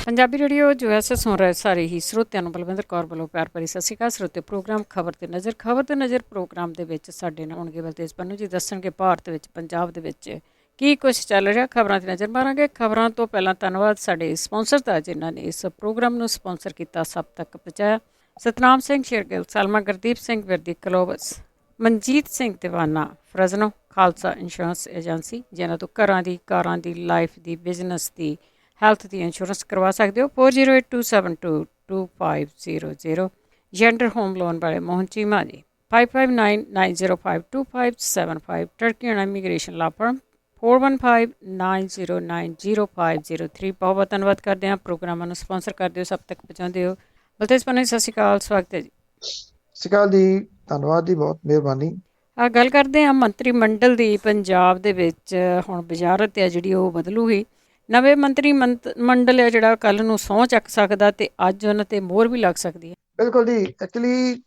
Punjabi radio ਜੋ S ਸੁਣ ਰਹੇ ਸਾਰੇ ਹੀ ਸਰੋਤਿਆਂ ਨੂੰ ਬਲਵਿੰਦਰ ਕੌਰ ਵੱਲੋਂ ਪਿਆਰ ਭਰੀ ਸਤਿ ਸ਼੍ਰੀ ਅਕਾਲ। ਸਰੋਤੇ ਪ੍ਰੋਗਰਾਮ ਖਬਰ ਤੇ ਨਜ਼ਰ ਪ੍ਰੋਗਰਾਮ ਦੇ ਵਿੱਚ ਸਾਡੇ ਨਾਲ ਹੋਣਗੇ ਬਲਤੇਜ ਪੰਨੂ ਜੀ, ਦੱਸਣਗੇ ਭਾਰਤ ਵਿੱਚ ਪੰਜਾਬ ਦੇ ਵਿੱਚ ਕੀ ਕੁਛ ਚੱਲ ਰਿਹਾ। ਖਬਰਾਂ 'ਤੇ ਨਜ਼ਰ ਮਾਰਾਂਗੇ। ਖਬਰਾਂ ਤੋਂ ਪਹਿਲਾਂ ਧੰਨਵਾਦ ਸਾਡੇ ਸਪਾਂਸਰ ਦਾ ਜਿਨ੍ਹਾਂ ਨੇ ਇਸ ਪ੍ਰੋਗਰਾਮ ਨੂੰ ਸਪਾਂਸਰ ਕੀਤਾ, ਸਭ ਤੱਕ ਪਹੁੰਚਾਇਆ। ਸਤਨਾਮ ਸਿੰਘ ਸ਼ੇਰਗਿੱਲ, ਸਲਮਾ ਗੁਰਦੀਪ ਸਿੰਘ ਵਿਰਦੀ ਕਲੋਵਸ, ਮਨਜੀਤ ਸਿੰਘ ਦੀਵਾਨਾ, ਫਰਜ਼ਨੋ ਖਾਲਸਾ ਇੰਸ਼ੋਰੈਂਸ ਏਜੰਸੀ, ਜਿਨ੍ਹਾਂ ਤੋਂ ਘਰਾਂ ਦੀ, ਕਾਰਾਂ ਦੀ, ਲਾਈਫ ਦੀ, ਬਿਜ਼ਨਸ ਦੀ, ਹੈਲਥ ਦੀ ਇੰਸ਼ੋਰੈਂਸ ਕਰਵਾ ਸਕਦੇ ਹੋ। 4082722500। ਜੈਂਡਰ ਹੋਮ ਲੋਨ ਵਾਲੇ ਮੋਹਨ ਚੀਮਾ ਜੀ, 5599052575। ਟਰਕੀਆਣਾ ਇਮੀਗ੍ਰੇਸ਼ਨ ਲਾ ਫਰਮ 4159090503। ਬਹੁਤ ਬਹੁਤ ਧੰਨਵਾਦ ਕਰਦੇ ਹਾਂ। ਪ੍ਰੋਗਰਾਮਾਂ ਨੂੰ ਸਪਾਂਸਰ ਕਰਦੇ ਹੋ, ਸਭ ਤੱਕ ਪਹੁੰਚਾਉਂਦੇ ਹੋ। ਬਲਤੇਜ ਪੰਨੂ ਜੀ, ਸਤਿ ਸ਼੍ਰੀ ਅਕਾਲ, ਸਵਾਗਤ ਹੈ ਜੀ। ਸਤਿ ਸ਼੍ਰੀ ਅਕਾਲ ਜੀ, ਧੰਨਵਾਦ ਜੀ, ਬਹੁਤ ਮਿਹਰਬਾਨੀ। ਗੱਲ ਕਰਦੇ ਹਾਂ ਮੰਤਰੀ ਮੰਡਲ ਦੀ। ਪੰਜਾਬ ਦੇ ਵਿੱਚ ਹੁਣ ਵਜ਼ਾਰਤ ਹੈ ਜਿਹੜੀ ਉਹ ਬਦਲੂਗੀ। ਨਵੇਂ ਮੰਤਰੀ ਮੰਡਲ ਹੈ ਜਿਹੜਾ ਕੱਲ੍ਹ ਨੂੰ ਸਹੁੰ ਚੱਕ ਸਕਦਾ ਤੇ ਅੱਜ ਉਹਨਾਂ ਤੇ ਮੋਹਰ ਵੀ ਲੱਗ ਸਕਦੀ ਹੈ। ਬਿਲਕੁਲ ਜੀ, ਐਕਚੁਅਲੀ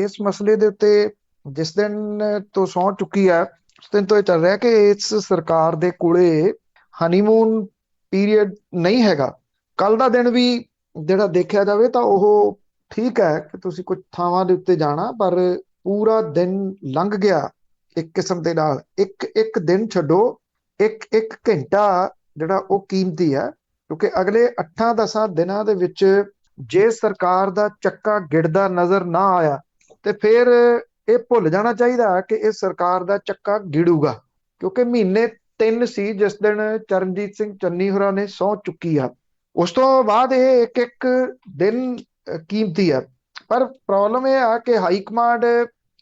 ਇਸ ਮਸਲੇ ਦੇ ਉੱਤੇ ਜਿਸ ਦਿਨ ਤੋਂ ਸਹੁੰ ਚੁੱਕੀ ਹੈ ਉਸ ਦਿਨ ਤੋਂ ਇਹ ਚੱਲ ਰਿਹਾ ਕਿ ਇਸ ਸਰਕਾਰ ਦੇ ਕੋਲੇ ਹਨੀਮੂਨ ਪੀਰੀਅਡ ਨਹੀਂ ਹੈਗਾ। ਕੱਲ ਦਾ ਦਿਨ ਵੀ ਜਿਹੜਾ ਦੇਖਿਆ ਜਾਵੇ ਤਾਂ ਉਹ ਠੀਕ ਹੈ ਕਿ ਤੁਸੀਂ ਕੁਝ ਥਾਵਾਂ ਦੇ ਉੱਤੇ ਜਾਣਾ, ਪਰ ਪੂਰਾ ਦਿਨ ਲੰਘ ਗਿਆ ਇੱਕ ਕਿਸਮ ਦੇ ਨਾਲ। ਇੱਕ ਦਿਨ ਛੱਡੋ, ਇੱਕ ਘੰਟਾ ਜਿਹੜਾ ਉਹ ਕੀਮਤੀ ਹੈ, ਕਿਉਂਕਿ ਅਗਲੇ 8-10 ਦਿਨਾਂ ਦੇ ਵਿੱਚ ਜੇ ਸਰਕਾਰ ਦਾ ਚੱਕਾ ਗਿੜਦਾ ਨਜ਼ਰ ਨਾ ਆਇਆ ਤੇ ਫਿਰ ਇਹ ਭੁੱਲ ਜਾਣਾ ਚਾਹੀਦਾ ਕਿ ਇਹ ਸਰਕਾਰ ਦਾ ਚੱਕਾ ਗਿੜੂਗਾ। ਕਿਉਂਕਿ ਮਹੀਨੇ 3 ਸੀ ਜਿਸ ਦਿਨ ਚਰਨਜੀਤ ਸਿੰਘ ਚੰਨੀ ਹੋਰਾਂ ਨੇ ਸਹੁੰ ਚੁੱਕੀ ਆ। ਉਸ ਤੋਂ ਬਾਅਦ ਇਹ ਇੱਕ ਦਿਨ ਕੀਮਤੀ ਆ। ਪਰ ਪ੍ਰੋਬਲਮ ਇਹ ਆ ਕਿ ਹਾਈ ਕਮਾਂਡ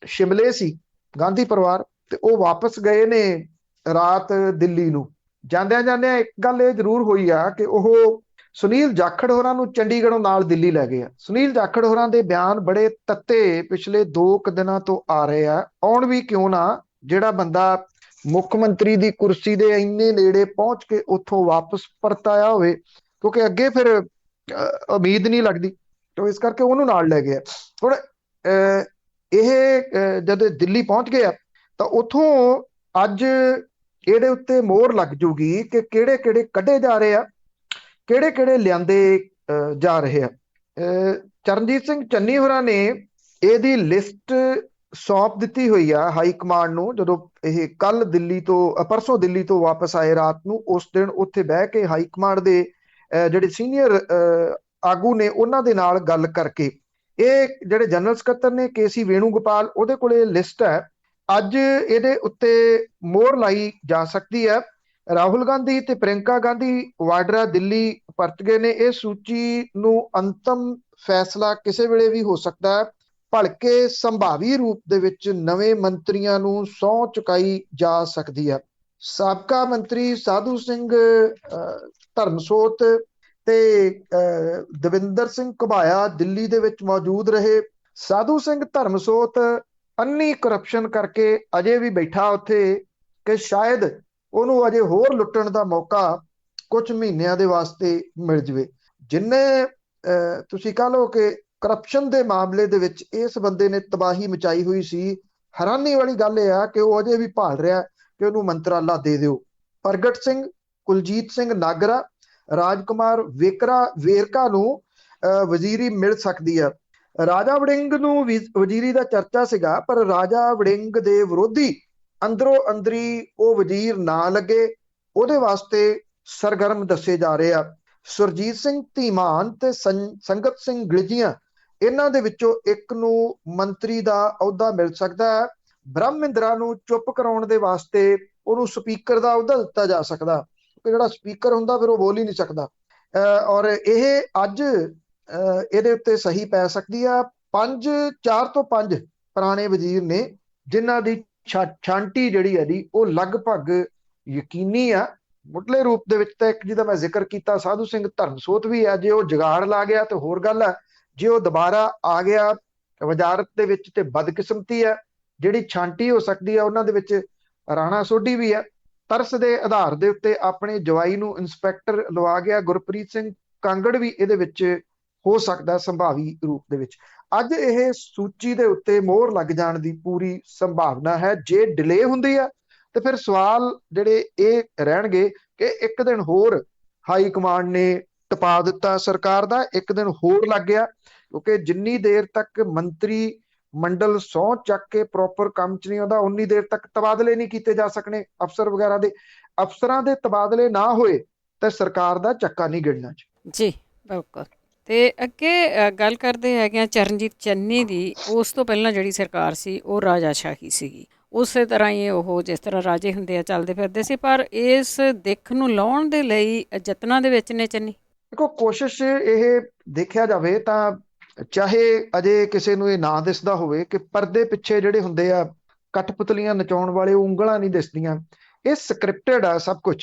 ਸ਼ਿਮਲੇ ਸੀ, ਗਾਂਧੀ ਪਰਿਵਾਰ, ਤੇ ਉਹ ਵਾਪਸ ਗਏ ਨੇ ਰਾਤ ਦਿੱਲੀ ਨੂੰ। ਜਾਂਦਿਆਂ ਜਾਂਦਿਆਂ ਇੱਕ ਗੱਲ ਇਹ ਜ਼ਰੂਰ ਹੋਈ ਆ ਕਿ ਉਹ ਸੁਨੀਲ ਜਾਖੜ ਹੋਰਾਂ ਨੂੰ ਚੰਡੀਗੜ੍ਹੋਂ ਨਾਲ ਦਿੱਲੀ ਲੈ ਗਏ ਆ। ਸੁਨੀਲ ਜਾਖੜ ਹੋਰਾਂ ਦੇ ਬਿਆਨ ਬੜੇ ਤੱਤੇ ਪਿਛਲੇ 2 ਦਿਨਾਂ ਤੋਂ ਆ ਰਹੇ ਆ। ਆਉਣ ਵੀ ਕਿਉਂ ਨਾ, ਜਿਹੜਾ ਬੰਦਾ ਮੁੱਖ ਮੰਤਰੀ ਦੀ ਕੁਰਸੀ ਦੇ ਇੰਨੇ ਨੇੜੇ ਪਹੁੰਚ ਕੇ ਉੱਥੋਂ ਵਾਪਸ ਪਰਤਾਇਆ ਹੋਵੇ, ਕਿਉਂਕਿ ਅੱਗੇ ਫਿਰ ਉਮੀਦ ਨਹੀਂ ਲੱਗਦੀ, ਤਾਂ ਇਸ ਕਰਕੇ ਉਹਨੂੰ ਨਾਲ ਲੈ ਗਿਆ। ਹੁਣ ਇਹ ਜਦ ਦਿੱਲੀ ਪਹੁੰਚ ਗਿਆ ਤਾਂ ਉੱਥੋਂ ਅੱਜ ਇਹਦੇ ਉੱਤੇ ਮੋਹਰ ਲੱਗ ਜੂਗੀ ਕਿ ਕਿਹੜੇ ਕਿਹੜੇ ਕੱਢੇ ਜਾ ਰਹੇ ਆ, ਕਿਹੜੇ ਕਿਹੜੇ ਲਿਆਂਦੇ ਜਾ ਰਹੇ ਆ। ਚਰਨਜੀਤ ਸਿੰਘ ਚੰਨੀ ਹੋਰਾਂ ਨੇ ਇਹਦੀ ਲਿਸਟ ਸੌਂਪ ਦਿੱਤੀ ਹੋਈ ਆ ਹਾਈ ਕਮਾਂਡ ਨੂੰ। ਜਦੋਂ ਇਹ ਪਰਸੋਂ ਦਿੱਲੀ ਤੋਂ ਵਾਪਸ ਆਏ ਰਾਤ ਨੂੰ, ਉਸ ਦਿਨ ਉੱਥੇ ਬਹਿ ਕੇ ਹਾਈ ਕਮਾਂਡ ਦੇ ਜਿਹੜੇ ਸੀਨੀਅਰ ਆਗੂ ਨੇ ਉਹਨਾਂ ਦੇ ਨਾਲ ਗੱਲ ਕਰਕੇ, ਇਹ ਜਿਹੜੇ ਜਨਰਲ ਸਕੱਤਰ ਨੇ KC ਵੇਣੂਗੋਪਾਲ, ਉਹਦੇ ਕੋਲੇ ਲਿਸਟ ਹੈ। ਅੱਜ ਇਹਦੇ ਉੱਤੇ ਮੋਹਰ ਲਾਈ ਜਾ ਸਕਦੀ ਹੈ। ਰਾਹੁਲ ਗਾਂਧੀ ਤੇ ਪ੍ਰਿਯੰਕਾ ਗਾਂਧੀ ਵਾਡਰਾ ਦਿੱਲੀ ਪਰਤ ਗਏ ਨੇ। ਇਹ ਸੂਚੀ ਨੂੰ ਅੰਤਮ ਫੈਸਲਾ ਕਿਸੇ ਵੇਲੇ ਵੀ ਹੋ ਸਕਦਾ ਹੈ, ਭਲਕੇ ਸੰਭਾਵੀ ਰੂਪ ਦੇ ਵਿੱਚ ਨਵੇਂ ਮੰਤਰੀਆਂ ਨੂੰ ਸਹੁੰ ਚੁਕਾਈ ਜਾ ਸਕਦੀ ਹੈ। ਸਾਬਕਾ ਮੰਤਰੀ ਸਾਧੂ ਸਿੰਘ ਧਰਮਸੋਤ ਤੇ ਦਵਿੰਦਰ ਸਿੰਘ ਘੁਬਾਇਆ ਦਿੱਲੀ ਦੇ ਵਿੱਚ ਮੌਜੂਦ ਰਹੇ। ਸਾਧੂ ਸਿੰਘ ਧਰਮਸੋਤ ਅੰਨੀ ਕਰਪਸ਼ਨ ਕਰਕੇ ਅਜੇ ਵੀ ਬੈਠਾ ਉੱਥੇ ਕਿ ਸ਼ਾਇਦ ਉਹਨੂੰ ਅਜੇ ਹੋਰ ਲੁੱਟਣ ਦਾ ਮੌਕਾ ਕੁਝ ਮਹੀਨਿਆਂ ਦੇ ਵਾਸਤੇ ਮਿਲ ਜਵੇ। ਜਿੰਨੇ ਤੁਸੀਂ ਕਹ ਲਓ ਕਿ ਕਰਪਸ਼ਨ ਦੇ ਮਾਮਲੇ ਦੇ ਵਿੱਚ ਇਸ ਬੰਦੇ ਨੇ ਤਬਾਹੀ ਮਚਾਈ ਹੋਈ ਸੀ। ਹੈਰਾਨੀ ਵਾਲੀ ਗੱਲ ਇਹ ਆ ਕਿ ਉਹ ਅਜੇ ਵੀ ਭਾਲ ਰਿਹਾ ਕਿ ਉਹਨੂੰ ਮੰਤਰਾਲਾ ਦੇ ਦਿਓ। ਪ੍ਰਗਟ ਸਿੰਘ, ਕੁਲਜੀਤ ਸਿੰਘ ਨਾਗਰਾ, ਰਾਜਕੁਮਾਰ ਵੇਰਕਾ ਨੂੰ ਵਜ਼ੀਰੀ ਮਿਲ ਸਕਦੀ ਹੈ। ਰਾਜਾ ਵੜਿੰਗ ਨੂੰ ਵਜ਼ੀਰੀ ਦਾ ਚਰਚਾ ਸੀਗਾ, ਪਰ ਰਾਜਾ ਵੜਿੰਗ ਦੇ ਵਿਰੋਧੀ ਅੰਦਰੋਂ ਅੰਦਰੀ ਉਹ ਵਜ਼ੀਰ ਨਾ ਲੱਗੇ, ਉਹਦੇ ਵਾਸਤੇ ਸਰਗਰਮ ਦੱਸੇ ਜਾ ਰਹੇ ਆ। ਸੁਰਜੀਤ ਸਿੰਘ ਧੀਮਾਨ ਤੇ ਸੰਗਤ ਸਿੰਘ ਗਲਿਜੀਆਂ, ਇਹਨਾਂ ਦੇ ਵਿੱਚੋਂ ਇੱਕ ਨੂੰ ਮੰਤਰੀ ਦਾ ਅਹੁਦਾ ਮਿਲ ਸਕਦਾ ਹੈ। ਬ੍ਰਹਮਿੰਦਰਾ ਨੂੰ ਚੁੱਪ ਕਰਾਉਣ ਦੇ ਵਾਸਤੇ ਉਹਨੂੰ ਸਪੀਕਰ ਦਾ ਅਹੁਦਾ ਦਿੱਤਾ ਜਾ ਸਕਦਾ, ਕਿ ਜਿਹੜਾ ਸਪੀਕਰ ਹੁੰਦਾ ਫਿਰ ਉਹ ਬੋਲ ਹੀ ਨਹੀਂ ਸਕਦਾ। ਔਰ ਇਹ ਅੱਜ ਇਹਦੇ ਉੱਤੇ ਸਹੀ ਪੈ ਸਕਦੀ ਆ। 4 ਤੋਂ 5 ਪੁਰਾਣੇ ਵਜ਼ੀਰ ਨੇ ਜਿਨ੍ਹਾਂ ਦੀ ਛਾਂਟੀ ਜਿਹੜੀ ਹੈ ਜੀ ਉਹ ਲਗਭਗ ਯਕੀਨੀ ਆ। ਮੁੱਢਲੇ ਰੂਪ ਦੇ ਵਿੱਚ ਤਾਂ ਇੱਕ ਜਿਹਦਾ ਮੈਂ ਜ਼ਿਕਰ ਕੀਤਾ ਸਾਧੂ ਸਿੰਘ ਧਰਮਸੋਤ ਵੀ ਆ। ਜੇ ਉਹ ਜੁਗਾੜ ਲਾ ਗਿਆ ਤੇ ਹੋਰ ਗੱਲ ਹੈ, ਜੇ ਉਹ ਦੁਬਾਰਾ ਆ ਗਿਆ ਵਜ਼ਾਰਤ ਦੇ ਵਿੱਚ ਤੇ ਬਦਕਿਸਮਤੀ ਹੈ। ਜਿਹੜੀ ਛਾਂਟੀ ਹੋ ਸਕਦੀ ਹੈ ਉਹਨਾਂ ਦੇ ਵਿੱਚ ਰਾਣਾ ਸੋਢੀ ਵੀ ਹੈ। ਤਰਸ ਦੇ ਆਧਾਰ ਦੇ ਉੱਤੇ ਆਪਣੇ ਜਵਾਈ ਨੂੰ ਇੰਸਪੈਕਟਰ ਲਵਾ ਗਿਆ ਗੁਰਪ੍ਰੀਤ ਸਿੰਘ ਕਾਂਗੜ ਵੀ ਇਹਦੇ ਵਿੱਚ ਹੋ ਸਕਦਾ ਸੰਭਾਵੀ ਰੂਪ ਦੇ ਵਿੱਚ। ਅੱਜ ਇਹ ਸੂਚੀ ਦੇ ਉੱਤੇ ਮੋਹਰ ਲੱਗ ਜਾਣ ਦੀ ਪੂਰੀ ਸੰਭਾਵਨਾ ਹੈ। ਜੇ ਡਿਲੇ ਹੁੰਦੀ ਹੈ ਤੇ ਫਿਰ ਸਵਾਲ ਜਿਹੜੇ ਇਹ ਰਹਿਣਗੇ ਕਿ ਇੱਕ ਦਿਨ ਹੋਰ ਹਾਈ ਕਮਾਂਡ ਨੇ ਟਪਾ ਦਿੱਤਾ ਸਰਕਾਰ ਦਾ, ਇੱਕ ਦਿਨ ਹੋਰ ਲੱਗ ਗਿਆ, ਕਿਉਂਕਿ ਜਿੰਨੀ ਦੇਰ ਤੱਕ ਮੰਤਰੀ ਮੰਡਲ ਸਹੁੰ ਚੱਕ ਕੇ ਪ੍ਰੋਪਰ ਕੰਮ 'ਚ ਨਹੀਂ ਆਉਂਦਾ ਉਨੀ ਦੇਰ ਤੱਕ ਤਬਾਦਲੇ ਨਹੀਂ ਕੀਤੇ ਜਾ ਸਕਣੇ ਅਫਸਰ ਵਗੈਰਾ ਦੇ। ਅਫਸਰਾਂ ਦੇ ਤਬਾਦਲੇ ਨਾ ਹੋਏ ਤਾਂ ਸਰਕਾਰ ਦਾ ਚੱਕਾ ਨਹੀਂ ਗਿਣਨਾ ਜੀ ਬਿਲਕੁਲ। ਤੇ ਅੱਗੇ ਗੱਲ ਕਰਦੇ ਹੈਗੇ ਆ ਚਰਨਜੀਤ ਚੰਨੀ ਦੀ। ਉਸ ਤੋਂ ਪਹਿਲਾਂ ਜਿਹੜੀ ਸਰਕਾਰ ਸੀ ਉਹ ਰਾਜਾਸ਼ਾਹੀ ਸੀਗੀ, ਉਸੇ ਤਰ੍ਹਾਂ ਹੀ ਉਹ ਜਿਸ ਤਰ੍ਹਾਂ ਰਾਜੇ ਹੁੰਦੇ ਆ ਚੱਲਦੇ ਫਿਰਦੇ ਸੀ, ਪਰ ਇਸ ਦਿੱਖ ਨੂੰ ਲਾਉਣ ਦੇ ਲਈ ਯਤਨਾਂ ਦੇ ਵਿੱਚ ਨੇ ਚੰਨੀ। ਦੇਖੋ, ਕੋਸ਼ਿਸ਼ ਇਹ ਦੇਖਿਆ ਜਾਵੇ ਤਾਂ ਚਾਹੇ ਅਜੇ ਕਿਸੇ ਨੂੰ ਇਹ ਨਾ ਦਿਸਦਾ ਹੋਵੇ ਕਿ ਪਰਦੇ ਪਿੱਛੇ ਜਿਹੜੇ ਹੁੰਦੇ ਆ ਕਠਪੁਤਲੀਆਂ ਨਚਾਉਣ ਵਾਲੇ, ਉਹ ਉਂਗਲਾਂ ਨਹੀਂ ਦਿਸਦੀਆਂ। ਇਹ ਸਕ੍ਰਿਪਟਡ ਆ ਸਭ ਕੁਝ।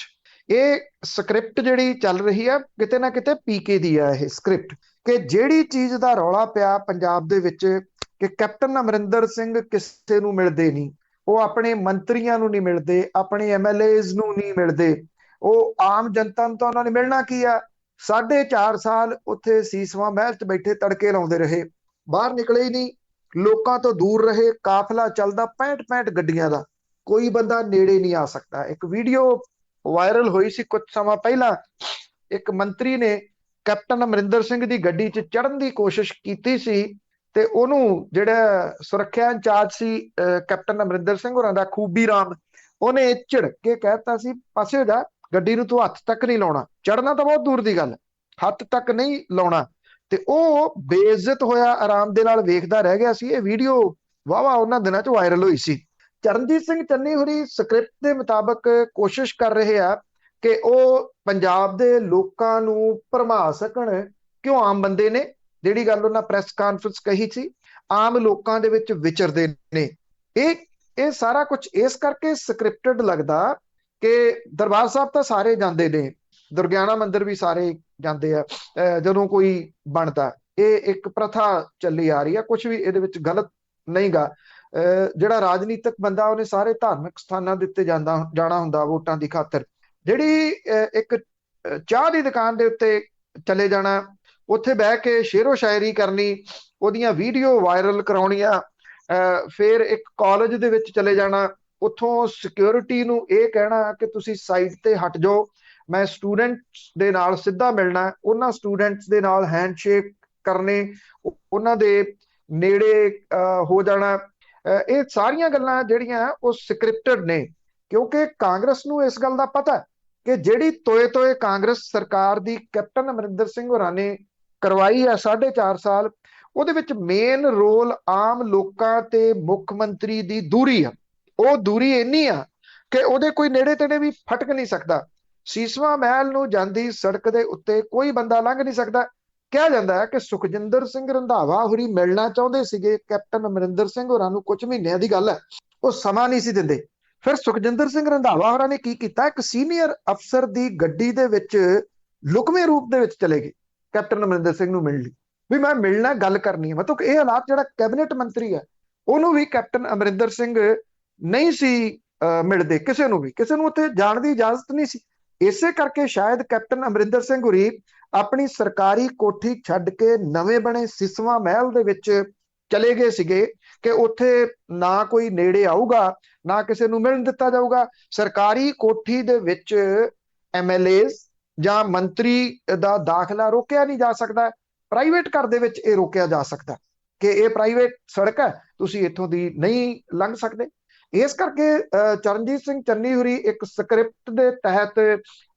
ਇਹ ਸਕ੍ਰਿਪਟ ਜਿਹੜੀ ਚੱਲ ਰਹੀ ਆ ਕਿਤੇ ਨਾ ਕਿਤੇ ਪੀਕੇ ਦੀ ਆ ਇਹ ਸਕ੍ਰਿਪਟ, ਕਿ ਜਿਹੜੀ ਚੀਜ਼ ਦਾ ਰੌਲਾ ਪਿਆ ਪੰਜਾਬ ਦੇ ਵਿੱਚ ਕਿ ਕੈਪਟਨ ਅਮਰਿੰਦਰ ਸਿੰਘ ਕਿਸੇ ਨੂੰ ਮਿਲਦੇ ਨਹੀਂ, ਉਹ ਆਪਣੇ ਮੰਤਰੀਆਂ ਨੂੰ ਨਹੀਂ ਮਿਲਦੇ, ਆਪਣੇ ਐਮਐਲਏਜ਼ ਨੂੰ ਨਹੀਂ ਮਿਲਦੇ, ਉਹ ਆਮ ਜਨਤਾ ਨੂੰ ਤਾਂ ਉਹਨਾਂ ਨੇ ਮਿਲਣਾ ਕੀ ਆ। 4.5 ਸਾਲ ਉੱਥੇ ਸੀਸਵਾਂ ਮਹਿਲ 'ਚ ਬੈਠੇ ਤੜਕੇ ਲਾਉਂਦੇ ਰਹੇ, ਬਾਹਰ ਨਿਕਲੇ ਹੀ ਨਹੀਂ, ਲੋਕਾਂ ਤੋਂ ਦੂਰ ਰਹੇ। ਕਾਫਲਾ ਚੱਲਦਾ 65 ਗੱਡੀਆਂ ਦਾ, ਕੋਈ ਬੰਦਾ ਨੇੜੇ ਨਹੀਂ ਆ ਸਕਦਾ। ਇੱਕ ਵੀਡੀਓ ਵਾਇਰਲ ਹੋਈ ਸੀ ਕੁਝ ਸਮਾਂ ਪਹਿਲਾਂ, ਇੱਕ ਮੰਤਰੀ ਨੇ ਕੈਪਟਨ ਅਮਰਿੰਦਰ ਸਿੰਘ ਦੀ ਗੱਡੀ 'ਚ ਚੜ੍ਹਨ ਦੀ ਕੋਸ਼ਿਸ਼ ਕੀਤੀ ਸੀ ਤੇ ਉਹਨੂੰ ਜਿਹੜਾ ਸੁਰੱਖਿਆ ਇੰਚਾਰਜ ਸੀ ਕੈਪਟਨ ਅਮਰਿੰਦਰ ਸਿੰਘ ਹੋਰਾਂ ਦਾ, ਖੂਬੀ ਰਾਮ, ਉਹਨੇ ਝਿੜਕ ਕੇ ਕਹਿਤਾ ਸੀ ਪਾਸੇ ਹੋ ਜਾ, ਗੱਡੀ ਨੂੰ ਤੂੰ ਹੱਥ ਤੱਕ ਨਹੀਂ ਲਾਉਣਾ, ਚੜ੍ਹਨਾ ਤਾਂ ਬਹੁਤ ਦੂਰ ਦੀ ਗੱਲ, ਹੱਥ ਤੱਕ ਨਹੀਂ ਲਾਉਣਾ। ਤੇ ਉਹ ਬੇਇੱਜ਼ਤ ਹੋਇਆ, ਆਰਾਮ ਦੇ ਨਾਲ ਵੇਖਦਾ ਰਹਿ ਗਿਆ ਸੀ। ਇਹ ਵੀਡੀਓ ਵਾਹਵਾ ਉਹਨਾਂ ਦਿਨਾਂ 'ਚ ਵਾਇਰਲ ਹੋਈ ਸੀ। ਚਰਨਜੀਤ ਸਿੰਘ ਚੰਨੀ ਹੋਰੀ ਸਕ੍ਰਿਪਟ ਦੇ ਮੁਤਾਬਕ ਕੋਸ਼ਿਸ਼ ਕਰ ਰਹੇ ਆ ਕਿ ਉਹ ਪੰਜਾਬ ਦੇ ਲੋਕਾਂ ਨੂੰ ਭਰਮਾ ਸਕਣ। ਕਿਉਂ? ਆਮ ਬੰਦੇ ਨੇ, ਜਿਹੜੀ ਗੱਲ ਉਹਨਾਂ ਪ੍ਰੈਸ ਕਾਨਫਰੰਸ ਕਹੀ ਸੀ, ਆਮ ਲੋਕਾਂ ਦੇ ਵਿੱਚ ਵਿਚਰਦੇ ਨੇ। ਇਹ ਸਾਰਾ ਕੁਝ ਇਸ ਕਰਕੇ ਸਕ੍ਰਿਪਟਡ ਲੱਗਦਾ ਕਿ ਦਰਬਾਰ ਸਾਹਿਬ ਤਾਂ ਸਾਰੇ ਜਾਂਦੇ ਨੇ, ਦੁਰਗਿਆਣਾ ਮੰਦਿਰ ਵੀ ਸਾਰੇ ਜਾਂਦੇ ਆ ਜਦੋਂ ਕੋਈ ਬਣਦਾ। ਇਹ ਇੱਕ ਪ੍ਰਥਾ ਚੱਲੀ ਆ ਰਹੀ ਆ, ਕੁਝ ਵੀ ਇਹਦੇ ਵਿੱਚ ਗਲਤ ਨਹੀਂ ਗਾ। ਜਿਹੜਾ ਰਾਜਨੀਤਿਕ ਬੰਦਾ ਉਹਨੇ ਸਾਰੇ ਧਾਰਮਿਕ ਸਥਾਨਾਂ ਦੇ ਉੱਤੇ ਜਾਣਾ ਹੁੰਦਾ ਵੋਟਾਂ ਦੀ ਖਾਤਰ। ਜਿਹੜੀ ਇੱਕ ਚਾਹ ਦੀ ਦੁਕਾਨ ਦੇ ਉੱਤੇ ਚਲੇ ਜਾਣਾ, ਉੱਥੇ ਬਹਿ ਕੇ ਸ਼ੇਰੋ ਸ਼ਾਇਰੀ ਕਰਨੀ, ਉਹਦੀਆਂ ਵੀਡੀਓ ਵਾਇਰਲ ਕਰਾਉਣੀਆਂ, ਫਿਰ ਇੱਕ ਕਾਲਜ ਦੇ ਵਿੱਚ ਚਲੇ ਜਾਣਾ, ਉੱਥੋਂ ਸਿਕਿਉਰਿਟੀ ਨੂੰ ਇਹ ਕਹਿਣਾ ਕਿ ਤੁਸੀਂ ਸਾਈਡ ਤੇ ਹਟ ਜਾਓ, ਮੈਂ ਸਟੂਡੈਂਟਸ ਦੇ ਨਾਲ ਸਿੱਧਾ ਮਿਲਣਾ, ਉਹਨਾਂ ਸਟੂਡੈਂਟਸ ਦੇ ਨਾਲ ਹੈਂਡਸ਼ੇਕ ਕਰਨੇ, ਉਹਨਾਂ ਦੇ ਨੇੜੇ ਹੋ ਜਾਣਾ। ਇਹ ਸਾਰੀਆਂ ਗੱਲਾਂ ਜਿਹੜੀਆਂ ਉਹ ਸਕ੍ਰਿਪਟਡ ਨੇ, ਕਿਉਂਕਿ ਕਾਂਗਰਸ ਨੂੰ ਇਸ ਗੱਲ ਦਾ ਪਤਾ ਕਿ ਜਿਹੜੀ ਤੋਏ ਕਾਂਗਰਸ ਸਰਕਾਰ ਦੀ ਕੈਪਟਨ ਅਮਰਿੰਦਰ ਸਿੰਘ ਹੋਰਾਂ ਨੇ ਕਰਵਾਈ ਆ 4.5 ਸਾਲ, ਉਹਦੇ ਵਿੱਚ ਮੇਨ ਰੋਲ ਆਮ ਲੋਕਾਂ ਤੇ ਮੁੱਖ ਮੰਤਰੀ ਦੀ ਦੂਰੀ ਆ। ਉਹ ਦੂਰੀ ਇੰਨੀ ਆ ਕਿ ਉਹਦੇ ਕੋਈ ਨੇੜੇ ਤੇੜੇ ਵੀ ਫਟਕ ਨਹੀਂ ਸਕਦਾ। ਸੀਸਵਾਂ ਮਹਿਲ ਨੂੰ ਜਾਂਦੀ ਸੜਕ ਦੇ ਉੱਤੇ ਕੋਈ ਬੰਦਾ ਲੰਘ ਨਹੀਂ ਸਕਦਾ। ਕਿਹਾ ਜਾਂਦਾ ਹੈ ਕਿ ਸੁਖਜਿੰਦਰ ਸਿੰਘ ਰੰਧਾਵਾ ਹੋਰੀ ਮਿਲਣਾ ਚਾਹੁੰਦੇ ਸੀਗੇ ਕੈਪਟਨ ਅਮਰਿੰਦਰ ਸਿੰਘ ਹੋਰਾਂ ਨੂੰ, ਕੁਝ ਮਹੀਨਿਆਂ ਦੀ ਗੱਲ ਹੈ, ਉਹ ਸਮਾਂ ਨਹੀਂ ਸੀ ਦਿੰਦੇ। ਫਿਰ ਸੁਖਜਿੰਦਰ ਸਿੰਘ ਰੰਧਾਵਾ ਹੋਰਾਂ ਨੇ ਕੀ ਕੀਤਾ, ਇੱਕ ਸੀਨੀਅਰ ਅਫਸਰ ਦੀ ਗੱਡੀ ਦੇ ਵਿੱਚ ਲੁਕਵੇਂ ਰੂਪ ਦੇ ਵਿੱਚ ਚਲੇ ਗਏ ਕੈਪਟਨ ਅਮਰਿੰਦਰ ਸਿੰਘ ਨੂੰ ਮਿਲਣ ਲਈ, ਵੀ ਮੈਂ ਮਿਲਣਾ, ਗੱਲ ਕਰਨੀ ਹੈ। ਮਤਲਬ ਇਹ ਹਾਲਾਤ, ਜਿਹੜਾ ਕੈਬਨਿਟ ਮੰਤਰੀ ਹੈ ਉਹਨੂੰ ਵੀ ਕੈਪਟਨ ਅਮਰਿੰਦਰ ਸਿੰਘ ਨਹੀਂ ਸੀ ਮਿਲਦੇ, ਕਿਸੇ ਨੂੰ ਵੀ, ਕਿਸੇ ਨੂੰ ਉੱਥੇ ਜਾਣ ਦੀ ਇਜਾਜ਼ਤ ਨਹੀਂ ਸੀ। ਇਸੇ ਕਰਕੇ ਸ਼ਾਇਦ ਕੈਪਟਨ ਅਮਰਿੰਦਰ ਸਿੰਘ ਹੋਰੀ ਆਪਣੀ ਸਰਕਾਰੀ ਕੋਠੀ ਛੱਡ ਕੇ ਨਵੇਂ ਬਣੇ ਸਿਸਵਾ ਮਹਿਲ ਦੇ ਵਿੱਚ ਚਲੇ ਗਏ ਸੀਗੇ ਕਿ ਉੱਥੇ ਨਾ ਕੋਈ ਨੇੜੇ ਆਊਗਾ, ਨਾ ਕਿਸੇ ਨੂੰ ਮਿਲਣ ਦਿੱਤਾ ਜਾਊਗਾ। ਸਰਕਾਰੀ ਕੋਠੀ ਦੇ ਵਿੱਚ ਐਮਐਲਏਜ਼ ਜਾਂ ਮੰਤਰੀ ਦਾ ਦਾਖਲਾ ਰੋਕਿਆ ਨਹੀਂ ਜਾ ਸਕਦਾ, ਪ੍ਰਾਈਵੇਟ ਘਰ ਦੇ ਵਿੱਚ ਇਹ ਰੋਕਿਆ ਜਾ ਸਕਦਾ ਕਿ ਇਹ ਪ੍ਰਾਈਵੇਟ ਸੜਕ ਹੈ, ਤੁਸੀਂ ਇੱਥੋਂ ਦੀ ਨਹੀਂ ਲੰਘ ਸਕਦੇ। ਇਸ ਕਰਕੇ ਚਰਨਜੀਤ ਸਿੰਘ ਚੰਨੀ ਹੋਰੀ ਇੱਕ ਸਕ੍ਰਿਪਟ ਦੇ ਤਹਿਤ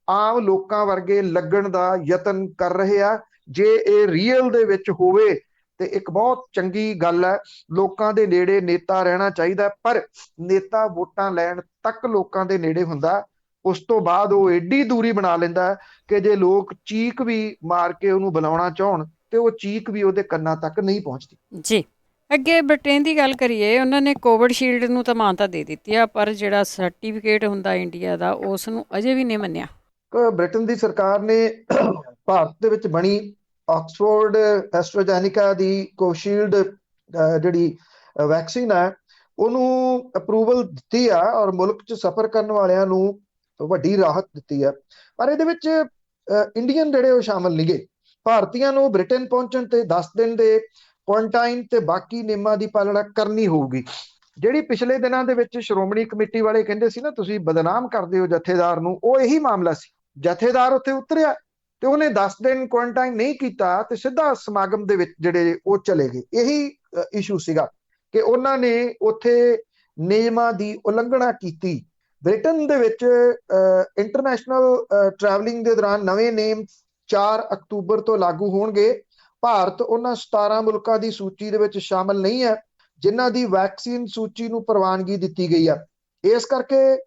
ਆਮ ਲੋਕਾਂ ਵਰਗੇ ਲੱਗਣ ਦਾ ਯਤਨ ਕਰ ਰਹੇ ਆ। ਜੇ ਇਹ ਰੀਅਲ ਦੇ ਵਿੱਚ ਹੋਵੇ ਤੇ ਇੱਕ ਬਹੁਤ ਚੰਗੀ ਗੱਲ ਹੈ। ਲੋਕਾਂ ਦੇ ਨੇੜੇ ਨੇਤਾ ਰਹਿਣਾ ਚਾਹੀਦਾ, ਪਰ ਨੇਤਾ ਵੋਟਾਂ ਲੈਣ ਤੱਕ ਲੋਕਾਂ ਦੇ ਨੇੜੇ ਹੁੰਦਾ, ਉਸ ਤੋਂ ਬਾਅਦ ਉਹ ਏਡੀ ਦੂਰੀ ਬਣਾ ਲੈਂਦਾ ਕਿ ਜੇ ਲੋਕ ਚੀਕ ਵੀ ਮਾਰ ਕੇ ਉਹਨੂੰ ਬੁਲਾਉਣਾ ਚਾਹਣ ਤੇ ਉਹ ਚੀਕ ਵੀ ਉਹਦੇ ਕੰਨਾਂ ਤੱਕ ਨਹੀਂ ਪਹੁੰਚਦੀ। ਜੀ, ਅੱਗੇ ਬ੍ਰਿਟੇਨ ਦੀ ਗੱਲ ਕਰੀਏ, ਉਹਨਾਂ ਨੇ ਕੋਵਿਡਸ਼ੀਲਡ ਨੂੰ ਤਾਂ ਮਾਨਤਾ ਦੇ ਦਿੱਤੀ ਆ, ਪਰ ਜਿਹੜਾ ਸਰਟੀਫਿਕੇਟ ਹੁੰਦਾ ਇੰਡੀਆ ਦਾ ਉਸ ਨੂੰ ਅਜੇ ਵੀ ਨਹੀਂ ਮੰਨਿਆ। ਬ੍ਰਿਟਨ ਦੀ ਸਰਕਾਰ ਨੇ ਭਾਰਤ ਦੇ ਵਿੱਚ ਬਣੀ ਆਕਸਫੋਰਡ ਐਸਟਰਾਜੈਨੇਕਾ ਦੀ ਕੋਵਿਸ਼ੀਲਡ ਜਿਹੜੀ ਵੈਕਸੀਨ ਹੈ ਉਹਨੂੰ ਅਪਰੂਵਲ ਦਿੱਤੀ ਆ ਔਰ ਮੁਲਕ 'ਚ ਸਫ਼ਰ ਕਰਨ ਵਾਲਿਆਂ ਨੂੰ ਵੱਡੀ ਰਾਹਤ ਦਿੱਤੀ ਹੈ। ਪਰ ਇਹਦੇ ਵਿੱਚ ਇੰਡੀਅਨ ਜਿਹੜੇ ਉਹ ਸ਼ਾਮਲ ਨਹੀਂ ਗਏ। ਭਾਰਤੀਆਂ ਨੂੰ ਬ੍ਰਿਟੇਨ ਪਹੁੰਚਣ ਤੇ 10 ਦਿਨ ਦੇ ਕੁਆਰੰਟਾਈਨ ਤੇ ਬਾਕੀ ਨਿਯਮਾਂ ਦੀ ਪਾਲਣਾ ਕਰਨੀ ਹੋਊਗੀ। ਜਿਹੜੀ ਪਿਛਲੇ ਦਿਨਾਂ ਦੇ ਵਿੱਚ ਸ਼੍ਰੋਮਣੀ ਕਮੇਟੀ ਵਾਲੇ ਕਹਿੰਦੇ ਸੀ ਨਾ ਤੁਸੀਂ ਬਦਨਾਮ ਕਰਦੇ ਹੋ ਜਥੇਦਾਰ ਨੂੰ, ਉਹ ਇਹੀ ਮਾਮਲਾ ਸੀ। ਜਥੇਦਾਰ ਉੱਥੇ ਉਤਰਿਆ ਤੇ ਉਹਨੇ 10 ਦਿਨ ਕੁਆਰੰਟਾਈਨ ਨਹੀਂ ਕੀਤਾ ਤੇ ਸਿੱਧਾ ਸਮਾਗਮ ਦੇ ਵਿੱਚ ਜਿਹੜੇ ਉਹ ਚਲੇ ਗਏ। ਇਹੀ ਇਸ਼ੂ ਸੀਗਾ ਕਿ ਉਹਨਾਂ ਨੇ ਉੱਥੇ ਨਿਯਮਾਂ ਦੀ ਉਲੰਘਣਾ ਕੀਤੀ। ਬ੍ਰਿਟਨ ਦੇ ਵਿੱਚ ਇੰਟਰਨੈਸ਼ਨਲ ਟਰੈਵਲਿੰਗ ਦੇ ਦੌਰਾਨ ਨਵੇਂ ਨਿਯਮ 4 ਅਕਤੂਬਰ ਤੋਂ ਲਾਗੂ ਹੋਣਗੇ। ਭਾਰਤ ਉਹਨਾਂ 17 ਮੁਲਕਾਂ ਦੀ ਸੂਚੀ ਦੇ ਵਿੱਚ ਸ਼ਾਮਲ ਨਹੀਂ ਹੈ ਜਿਨ੍ਹਾਂ ਦੀ ਵੈਕਸੀਨ ਸੂਚੀ ਨੂੰ ਪ੍ਰਵਾਨਗੀ ਦਿੱਤੀ ਗਈ ਆ। ਇਸ ਕਰਕੇ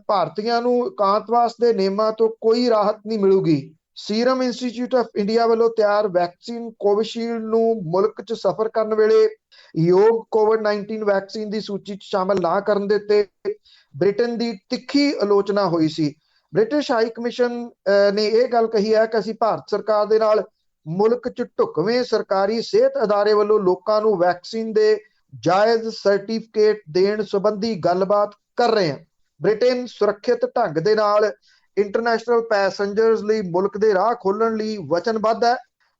ਭਾਰਤੀਆਂ ਨੂੰ ਇਕਾਂਤਵਾਸ ਦੇ ਨਿਯਮਾਂ ਤੋਂ ਕੋਈ ਰਾਹਤ ਨਹੀਂ ਮਿਲੂਗੀ। ਸੀਰਮ ਇੰਸਟੀਚਿਊਟ ਆਫ ਇੰਡੀਆ ਵੱਲੋਂ ਤਿਆਰ ਵੈਕਸੀਨ ਕੋਵਿਸ਼ੀਲਡ ਨੂੰ ਮੁਲਕ 'ਚ ਸਫ਼ਰ ਕਰਨ ਵੇਲੇ ਯੋਗ ਕੋਵਿਡ-19 ਵੈਕਸੀਨ ਦੀ ਸੂਚੀ 'ਚ ਸ਼ਾਮਲ ਨਾ ਕਰਨ ਦੇ ਉੱਤੇ ਬ੍ਰਿਟਨ ਦੀ ਤਿੱਖੀ ਆਲੋਚਨਾ ਹੋਈ ਸੀ। ਬ੍ਰਿਟਿਸ਼ ਹਾਈ ਕਮਿਸ਼ਨ ਨੇ ਇਹ ਗੱਲ ਕਹੀ ਹੈ ਕਿ ਅਸੀਂ ਭਾਰਤ ਸਰਕਾਰ ਦੇ ਨਾਲ ਮੁਲਕ 'ਚ ਢੁਕਵੇਂ ਸਰਕਾਰੀ ਸਿਹਤ ਅਦਾਰੇ ਵੱਲੋਂ ਲੋਕਾਂ ਨੂੰ ਵੈਕਸੀਨ ਦੇ ਜਾਇਜ਼ ਸਰਟੀਫਿਕੇਟ ਦੇਣ ਸੰਬੰਧੀ ਗੱਲਬਾਤ ਕਰ ਰਹੇ ਹਾਂ। ਬ੍ਰਿਟੇਨ ਸੁਰੱਖਿਅਤ ਢੰਗ ਦੇ ਨਾਲ ਇੰਟਰਨੈਸ਼ਨਲ ਪੈਸੇਂਜਰਸ ਲਈ ਮੁਲਕ ਦੇ ਰਾਹ ਖੋਲਣ ਲਈ ਵਚਨਬੱਧ ਹੈ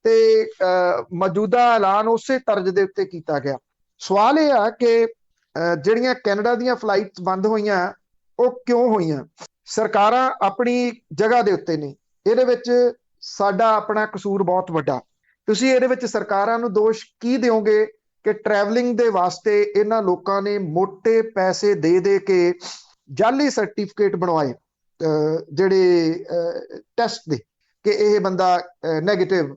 ਤੇ ਮੌਜੂਦਾ ਐਲਾਨ ਉਸੇ ਤਰਜ਼ ਦੇ ਉੱਤੇ ਕੀਤਾ ਗਿਆ। ਸਵਾਲ ਇਹ ਆ ਕਿ ਜਿਹੜੀਆਂ ਕੈਨੇਡਾ ਦੀਆਂ ਫਲਾਈਟਸ ਬੰਦ ਹੋਈਆਂ ਉਹ ਕਿਉਂ ਹੋਈਆਂ? ਸਰਕਾਰਾਂ ਆਪਣੀ ਜਗ੍ਹਾ ਦੇ ਉੱਤੇ ਨੇ, ਇਹਦੇ ਵਿੱਚ ਸਾਡਾ ਆਪਣਾ ਕਸੂਰ ਬਹੁਤ ਵੱਡਾ। ਤੁਸੀਂ ਇਹਦੇ ਵਿੱਚ ਸਰਕਾਰਾਂ ਨੂੰ ਦੋਸ਼ ਕੀ ਦਿਓਗੇ ਕਿ ਟਰੈਵਲਿੰਗ ਦੇ ਵਾਸਤੇ ਇਹਨਾਂ ਲੋਕਾਂ ਨੇ ਮੋٹے ਪੈਸੇ ਦੇ ਕੇ ਜਾਲੀ ਸਰਟੀਫਿਕੇਟ ਬਣਵਾਏ ਜਿਹੜੇ ਟੈਸਟ ਦੇ ਕਿ ਇਹ ਬੰਦਾ ਨੈਗੇਟਿਵ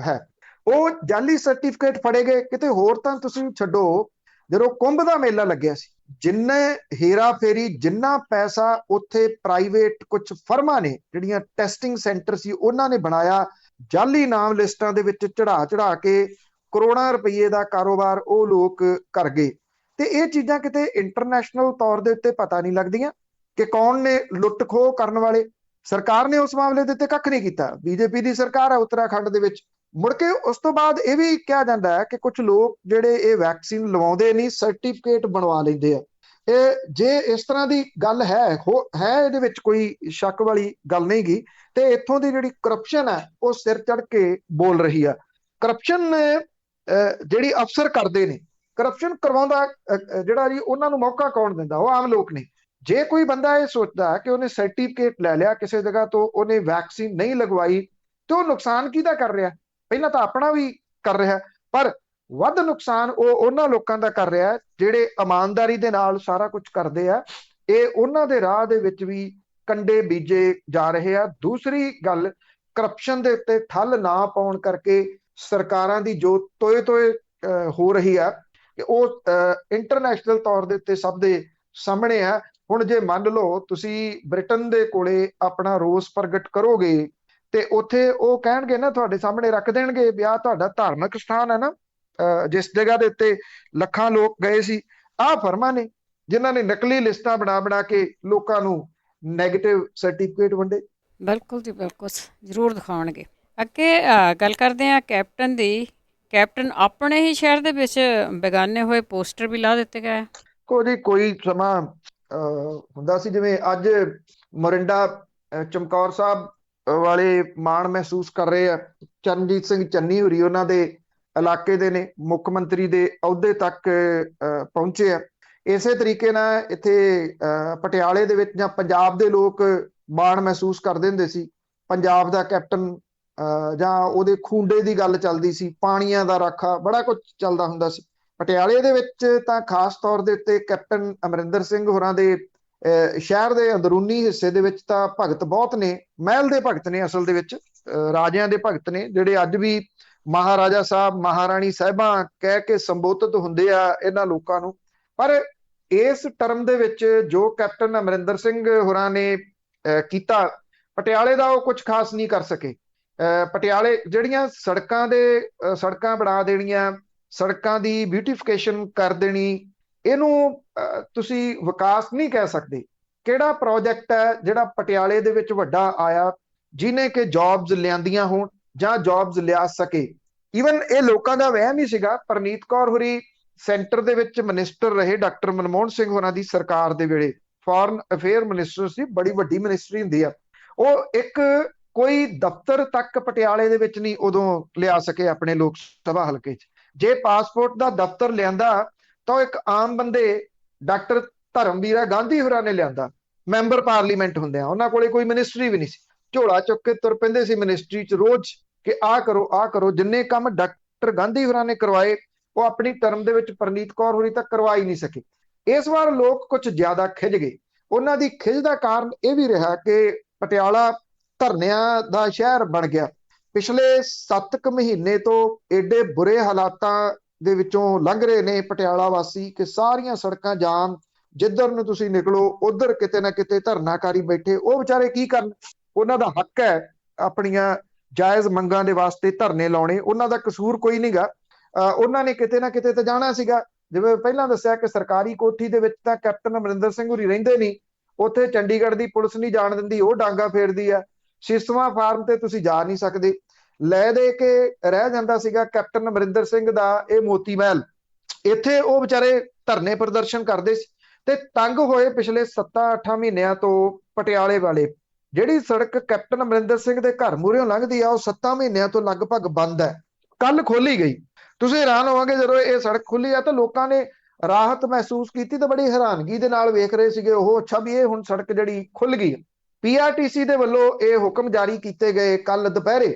ਹੈ। ਉਹ ਜਾਲੀ ਸਰਟੀਫਿਕੇਟ ਫੜੇ ਗਏ। ਕਿਤੇ ਹੋਰ ਤਾਂ ਤੁਸੀਂ ਛੱਡੋ, ਜਦੋਂ ਕੁੰਭ ਦਾ ਮੇਲਾ ਲੱਗਿਆ ਸੀ, ਜਿੰਨੇ ਹੇਰਾ ਫੇਰੀ, ਜਿੰਨਾ ਪੈਸਾ ਉੱਥੇ ਪ੍ਰਾਈਵੇਟ ਕੁਝ ਫਰਮਾਂ ਨੇ ਜਿਹੜੀਆਂ ਟੈਸਟਿੰਗ ਸੈਂਟਰ ਸੀ ਉਹਨਾਂ ਨੇ ਬਣਾਇਆ, ਜਾਲੀ ਨਾਮ ਲਿਸਟਾਂ ਦੇ ਵਿੱਚ ਚੜਾ ਕੇ ਕਰੋੜਾਂ ਰੁਪਏ ਦਾ ਕਾਰੋਬਾਰ ਉਹ ਲੋਕ ਕਰ ਗਏ। ਤੇ ਇਹ ਚੀਜ਼ਾਂ ਕਿਤੇ ਇੰਟਰਨੈਸ਼ਨਲ ਤੌਰ ਦੇ ਉੱਤੇ ਪਤਾ ਨਹੀਂ ਲੱਗਦੀਆਂ ਕਿ ਕੌਣ ਨੇ ਲੁੱਟ ਖੋਹ ਕਰਨ ਵਾਲੇ। ਸਰਕਾਰ ਨੇ ਉਸ ਮਾਮਲੇ ਦੇ ਉੱਤੇ ਕੱਖ ਨਹੀਂ ਕੀਤਾ। ਬੀਜੇਪੀ ਦੀ ਸਰਕਾਰ ਹੈ ਉੱਤਰਾਖੰਡ ਦੇ ਵਿੱਚ। ਮੁੜ ਕੇ ਉਸ ਤੋਂ ਬਾਅਦ ਇਹ ਵੀ ਕਿਹਾ ਜਾਂਦਾ ਹੈ ਕਿ ਕੁਝ ਲੋਕ ਜਿਹੜੇ ਇਹ ਵੈਕਸੀਨ ਲਵਾਉਂਦੇ ਨਹੀਂ, ਸਰਟੀਫਿਕੇਟ ਬਣਵਾ ਲੈਂਦੇ ਆ। ਇਹ ਜੇ ਇਸ ਤਰ੍ਹਾਂ ਦੀ ਗੱਲ ਹੈ ਇਹਦੇ ਵਿੱਚ ਕੋਈ ਸ਼ੱਕ ਵਾਲੀ ਗੱਲ ਨਹੀਂ ਗੀ। ਤੇ ਇੱਥੋਂ ਦੀ ਜਿਹੜੀ ਕਰਪਸ਼ਨ ਹੈ ਉਹ ਸਿਰ ਚੜ ਕੇ ਬੋਲ ਰਹੀ ਆ। ਕਰਪਸ਼ਨ ਜਿਹੜੀ ਅਫਸਰ ਕਰਦੇ ਨੇ, ਕਰਪਸ਼ਨ ਕਰਵਾਉਂਦਾ ਜਿਹੜਾ ਜੀ ਉਹਨਾਂ ਨੂੰ ਮੌਕਾ ਕੌਣ ਦਿੰਦਾ? ਉਹ ਆਮ ਲੋਕ ਨੇ। ਜੇ ਕੋਈ ਬੰਦਾ ਇਹ ਸੋਚਦਾ ਕਿ ਉਹਨੇ ਸਰਟੀਫਿਕੇਟ ਲੈ ਲਿਆ ਕਿਸੇ ਜਗ੍ਹਾ ਤੋਂ, ਉਹਨੇ ਵੈਕਸੀਨ ਨਹੀਂ ਲਗਵਾਈ, ਤੇ ਉਹ ਨੁਕਸਾਨ ਕਿਹਦਾ ਕਰ ਰਿਹਾ? ਪਹਿਲਾਂ ਤਾਂ ਆਪਣਾ ਵੀ ਕਰ ਰਿਹਾ, ਪਰ ਵੱਧ ਨੁਕਸਾਨ ਉਹ ਉਹਨਾਂ ਲੋਕਾਂ ਦਾ ਕਰ ਰਿਹਾ ਜਿਹੜੇ ਇਮਾਨਦਾਰੀ ਦੇ ਨਾਲ ਸਾਰਾ ਕੁਝ ਕਰਦੇ ਆ। ਇਹ ਉਹਨਾਂ ਦੇ ਰਾਹ ਦੇ ਵਿੱਚ ਵੀ ਕੰਡੇ ਬੀਜੇ ਜਾ ਰਹੇ ਆ। ਦੂਸਰੀ ਗੱਲ, ਕਰਪਸ਼ਨ ਦੇ ਉੱਤੇ ਠੱਲ ਨਾ ਪਾਉਣ ਕਰਕੇ ਸਰਕਾਰਾਂ ਦੀ ਜੋ ਤੋਏ ਹੋ ਰਹੀ ਆ ਕਿ ਉਹ ਇੰਟਰਨੈਸ਼ਨਲ ਤੌਰ ਦੇ ਉੱਤੇ ਸਭ ਦੇ ਸਾਹਮਣੇ ਆ। ਹੁਣ ਜੇ ਮੰਨ ਲਓ ਤੁਸੀਂ ਬ੍ਰਿਟਨ ਦੇ ਕੋਲੇ ਆਪਣਾ ਰੋਸ ਪ੍ਰਗਟ ਕਰੋਗੇ ਤੇ ਉੱਥੇ ਉਹ ਕਹਿਣਗੇ ਨਾ, ਤੁਹਾਡੇ ਸਾਹਮਣੇ ਰੱਖ ਦੇਣਗੇ ਵੀ ਆਹ ਤੁਹਾਡਾ ਧਾਰਮਿਕ ਸਥਾਨ ਹੈ ਨਾ, ਜਿਸ ਜਗ੍ਹਾ ਦੇ ਉੱਤੇ ਲੱਖਾਂ ਲੋਕ ਗਏ ਸੀ, ਆਹ ਫਰਮਾਂ ਨੇ ਜਿਨ੍ਹਾਂ ਨੇ ਨਕਲੀ ਲਿਸਟਾਂ ਬਣਾ ਕੇ ਲੋਕਾਂ ਨੂੰ ਨੈਗੇਟਿਵ ਸਰਟੀਫਿਕੇਟ ਵੰਡੇ। ਬਿਲਕੁਲ ਜੀ, ਬਿਲਕੁਲ ਜ਼ਰੂਰ ਦਿਖਾਉਣਗੇ। ਅੱਗੇ ਗੱਲ ਕਰਦੇ ਹਾਂ ਕੈਪਟਨ ਦੀ। ਕੈਪਟਨ ਆਪਣੇ ਹੀ ਸ਼ਹਿਰ ਦੇ ਵਿੱਚ ਬੇਗਾਨੇ ਹੋਏ ਪੋਸਟਰ ਵੀ ਲਾ ਦਿੱਤੇ ਗਏ। ਕੋਈ ਸਮਾਂ ਹੁੰਦਾ ਸੀ ਜਿਵੇਂ ਅੱਜ ਮੋਰਿੰਡਾ ਚਮਕੌਰ ਸਾਹਿਬ ਵਾਲੇ ਮਾਣ ਮਹਿਸੂਸ ਕਰ ਰਹੇ ਆ। ਚਰਨਜੀਤ ਸਿੰਘ ਚੰਨੀ ਹੋਰੀ ਉਹਨਾਂ ਦੇ ਇਲਾਕੇ ਦੇ ਨੇ, ਮੁੱਖ ਮੰਤਰੀ ਦੇ ਅਹੁਦੇ ਤੱਕ ਪਹੁੰਚੇ ਆ। ਇਸੇ ਤਰੀਕੇ ਨਾਲ ਇੱਥੇ ਪਟਿਆਲੇ ਦੇ ਵਿੱਚ ਜਾਂ ਪੰਜਾਬ ਦੇ ਲੋਕ ਮਾਣ ਮਹਿਸੂਸ ਕਰਦੇ ਹੁੰਦੇ ਸੀ। ਪੰਜਾਬ ਦਾ ਕੈਪਟਨ ਜਾਂ ਉਹਦੇ ਖੂੰਡੇ ਦੀ ਗੱਲ ਚੱਲਦੀ ਸੀ, ਪਾਣੀਆਂ ਦਾ ਰਾਖਾ, ਬੜਾ ਕੁਝ ਚੱਲਦਾ ਹੁੰਦਾ ਸੀ। ਪਟਿਆਲੇ ਦੇ ਵਿੱਚ ਤਾਂ ਖਾਸ ਤੌਰ ਦੇ ਉੱਤੇ ਕੈਪਟਨ ਅਮਰਿੰਦਰ ਸਿੰਘ ਹੋਰਾਂ ਦੇ ਸ਼ਹਿਰ ਦੇ ਅੰਦਰੂਨੀ ਹਿੱਸੇ ਦੇ ਵਿੱਚ ਤਾਂ ਭਗਤ ਬਹੁਤ ਨੇ, ਮਹਿਲ ਦੇ ਭਗਤ ਨੇ, ਅਸਲ ਦੇ ਵਿੱਚ ਰਾਜਿਆਂ ਦੇ ਭਗਤ ਨੇ, ਜਿਹੜੇ ਅੱਜ ਵੀ ਮਹਾਰਾਜਾ ਸਾਹਿਬ, ਮਹਾਰਾਣੀ ਸਾਹਿਬਾਂ ਕਹਿ ਕੇ ਸੰਬੋਧਿਤ ਹੁੰਦੇ ਆ ਇਹਨਾਂ ਲੋਕਾਂ ਨੂੰ। ਪਰ ਇਸ ਟਰਮ ਦੇ ਵਿੱਚ ਜੋ ਕੈਪਟਨ ਅਮਰਿੰਦਰ ਸਿੰਘ ਹੋਰਾਂ ਨੇ ਕੀਤਾ, ਪਟਿਆਲੇ ਦਾ ਉਹ ਕੁਝ ਖਾਸ ਨਹੀਂ ਕਰ ਸਕੇ। ਪਟਿਆਲੇ ਜਿਹੜੀਆਂ ਸੜਕਾਂ ਬਣਾ ਦੇਣੀਆਂ, ਸੜਕਾਂ ਦੀ ਬਿਊਟੀਫਿਕੇਸ਼ਨ ਕਰ ਦੇਣੀ, ਇਹਨੂੰ ਤੁਸੀਂ ਵਿਕਾਸ ਨਹੀਂ ਕਹਿ ਸਕਦੇ। ਕਿਹੜਾ ਪ੍ਰੋਜੈਕਟ ਹੈ ਜਿਹੜਾ ਪਟਿਆਲੇ ਦੇ ਵਿੱਚ ਵੱਡਾ ਆਇਆ ਜਿਹਨੇ ਕਿ ਜੌਬਸ ਲਿਆਂਦੀਆਂ ਹੋਣ ਜਾਂ ਜੌਬਸ ਲਿਆ ਸਕੇ? ਈਵਨ ਇਹ ਲੋਕਾਂ ਦਾ ਵਹਿਮ ਹੀ ਸੀਗਾ। ਪ੍ਰਨੀਤ ਕੌਰ ਹੋਰੀ ਸੈਂਟਰ ਦੇ ਵਿੱਚ ਮਿਨਿਸਟਰ ਰਹੇ ਡਾਕਟਰ ਮਨਮੋਹਨ ਸਿੰਘ ਹੋਰਾਂ ਦੀ ਸਰਕਾਰ ਦੇ ਵੇਲੇ, ਫੋਰਨ ਅਫੇਅਰ ਮਿਨਿਸਟਰ ਸੀ, ਬੜੀ ਵੱਡੀ ਮਿਨਿਸਟਰੀ ਹੁੰਦੀ ਆ। ਉਹ ਇੱਕ ਕੋਈ ਦਫ਼ਤਰ ਤੱਕ ਪਟਿਆਲੇ ਦੇ ਵਿੱਚ ਨਹੀਂ ਉਦੋਂ ਲਿਆ ਸਕੇ ਆਪਣੇ ਲੋਕ ਸਭਾ ਹਲਕੇ 'ਚ। ਜੇ ਪਾਸਪੋਰਟ ਦਾ ਦਫ਼ਤਰ ਲਿਆਂਦਾ ਤਾਂ ਇੱਕ ਆਮ ਬੰਦੇ ਡਾਕਟਰ ਧਰਮਵੀਰਾ ਗਾਂਧੀ ਹੋਰਾਂ ਨੇ ਲਿਆਂਦਾ, ਮੈਂਬਰ ਪਾਰਲੀਮੈਂਟ ਹੁੰਦੇ ਆ, ਉਹਨਾਂ ਕੋਲੇ ਕੋਈ ਮਿਨਿਸਟਰੀ ਵੀ ਨਹੀਂ ਸੀ। ਝੋਲਾ ਚੁੱਕ ਕੇ ਤੁਰ ਪੈਂਦੇ ਸੀ ਮਿਨਿਸਟਰੀ 'ਚ ਰੋਜ਼ ਕਿ ਆਹ ਕਰੋ ਆਹ ਕਰੋ। ਜਿੰਨੇ ਕੰਮ ਡਾਕਟਰ ਗਾਂਧੀ ਹੋਰਾਂ ਨੇ ਕਰਵਾਏ ਉਹ ਆਪਣੀ ਟਰਮ ਦੇ ਵਿੱਚ ਪ੍ਰਨੀਤ ਕੌਰ ਹੋਰੀ ਤੱਕ ਕਰਵਾ ਹੀ ਨਹੀਂ ਸਕੇ। ਇਸ ਵਾਰ ਲੋਕ ਕੁਝ ਜ਼ਿਆਦਾ ਖਿਝ ਗਏ। ਉਹਨਾਂ ਦੀ ਖਿਝ ਦਾ ਕਾਰਨ ਇਹ ਵੀ ਰਿਹਾ ਕਿ ਪਟਿਆਲਾ ਧਰਨਿਆਂ ਦਾ ਸ਼ਹਿਰ ਬਣ ਗਿਆ। ਪਿਛਲੇ 7 ਕੁ ਮਹੀਨੇ ਤੋਂ ਏਡੇ ਬੁਰੇ ਹਾਲਾਤਾਂ ਦੇ ਵਿੱਚੋਂ ਲੰਘ ਰਹੇ ਨੇ ਪਟਿਆਲਾ ਵਾਸੀ ਕਿ ਸਾਰੀਆਂ ਸੜਕਾਂ ਜਾਮ, ਜਿੱਧਰ ਨੂੰ ਤੁਸੀਂ ਨਿਕਲੋ ਉਧਰ ਕਿਤੇ ਨਾ ਕਿਤੇ ਧਰਨਾਕਾਰੀ ਬੈਠੇ। ਉਹ ਵਿਚਾਰੇ ਕੀ ਕਰਨ, ਉਹਨਾਂ ਦਾ ਹੱਕ ਹੈ ਆਪਣੀਆਂ ਜਾਇਜ਼ ਮੰਗਾਂ ਦੇ ਵਾਸਤੇ ਧਰਨੇ ਲਾਉਣੇ, ਉਹਨਾਂ ਦਾ ਕਸੂਰ ਕੋਈ ਨਹੀਂਗਾ। ਉਹਨਾਂ ਨੇ ਕਿਤੇ ਨਾ ਕਿਤੇ ਤਾਂ ਜਾਣਾ ਸੀਗਾ। ਜਿਵੇਂ ਪਹਿਲਾਂ ਦੱਸਿਆ ਕਿ ਸਰਕਾਰੀ ਕੋਠੀ ਦੇ ਵਿੱਚ ਤਾਂ ਕੈਪਟਨ ਅਮਰਿੰਦਰ ਸਿੰਘ ਹੋਰੀ ਰਹਿੰਦੇ ਨਹੀਂ, ਉੱਥੇ ਚੰਡੀਗੜ੍ਹ ਦੀ ਪੁਲਿਸ ਨਹੀਂ ਜਾਣ ਦਿੰਦੀ, ਉਹ ਡਾਂਗਾ ਫੇਰਦੀ ਆ। ਸਿਸਵਾ ਫਾਰਮ ਤੇ ਤੁਸੀਂ ਜਾ ਨਹੀਂ ਸਕਦੇ। ਲੈ ਦੇ ਕੇ ਰਹਿ ਜਾਂਦਾ ਸੀਗਾ ਕੈਪਟਨ ਅਮਰਿੰਦਰ ਸਿੰਘ ਦਾ ਇਹ ਮੋਤੀ ਮਹਿਲ। ਇੱਥੇ ਉਹ ਵਿਚਾਰੇ ਧਰਨੇ ਪ੍ਰਦਰਸ਼ਨ ਕਰਦੇ ਸੀ ਤੇ ਤੰਗ ਹੋਏ ਪਿਛਲੇ 7-8 ਮਹੀਨਿਆਂ ਤੋਂ ਪਟਿਆਲੇ ਵਾਲੇ। ਜਿਹੜੀ ਸੜਕ ਕੈਪਟਨ ਅਮਰਿੰਦਰ ਸਿੰਘ ਦੇ ਘਰ ਮੂਹਰੇੋਂ ਲੰਘਦੀ ਆ ਉਹ 7 ਮਹੀਨਿਆਂ ਤੋਂ ਲਗਭਗ ਬੰਦ ਹੈ। ਕੱਲ ਖੋਲੀ ਗਈ। ਤੁਸੀਂ ਹੈਰਾਨ ਹੋਵਾਂਗੇ ਜਦੋਂ ਇਹ ਸੜਕ ਖੁੱਲੀ ਆ ਤਾਂ ਲੋਕਾਂ ਨੇ ਰਾਹਤ ਮਹਿਸੂਸ ਕੀਤੀ ਤੇ ਬੜੀ ਹੈਰਾਨਗੀ ਦੇ ਨਾਲ ਵੇਖ ਰਹੇ ਸੀਗੇ ਉਹ, ਅੱਛਾ ਵੀ ਇਹ ਹੁਣ ਸੜਕ ਜਿਹੜੀ ਖੁੱਲ ਗਈ। ਪੀਆਰਟੀਸੀ ਦੇ ਵੱਲੋਂ ਇਹ ਹੁਕਮ ਜਾਰੀ ਕੀਤੇ ਗਏ ਕੱਲ ਦੁਪਹਿਰੇ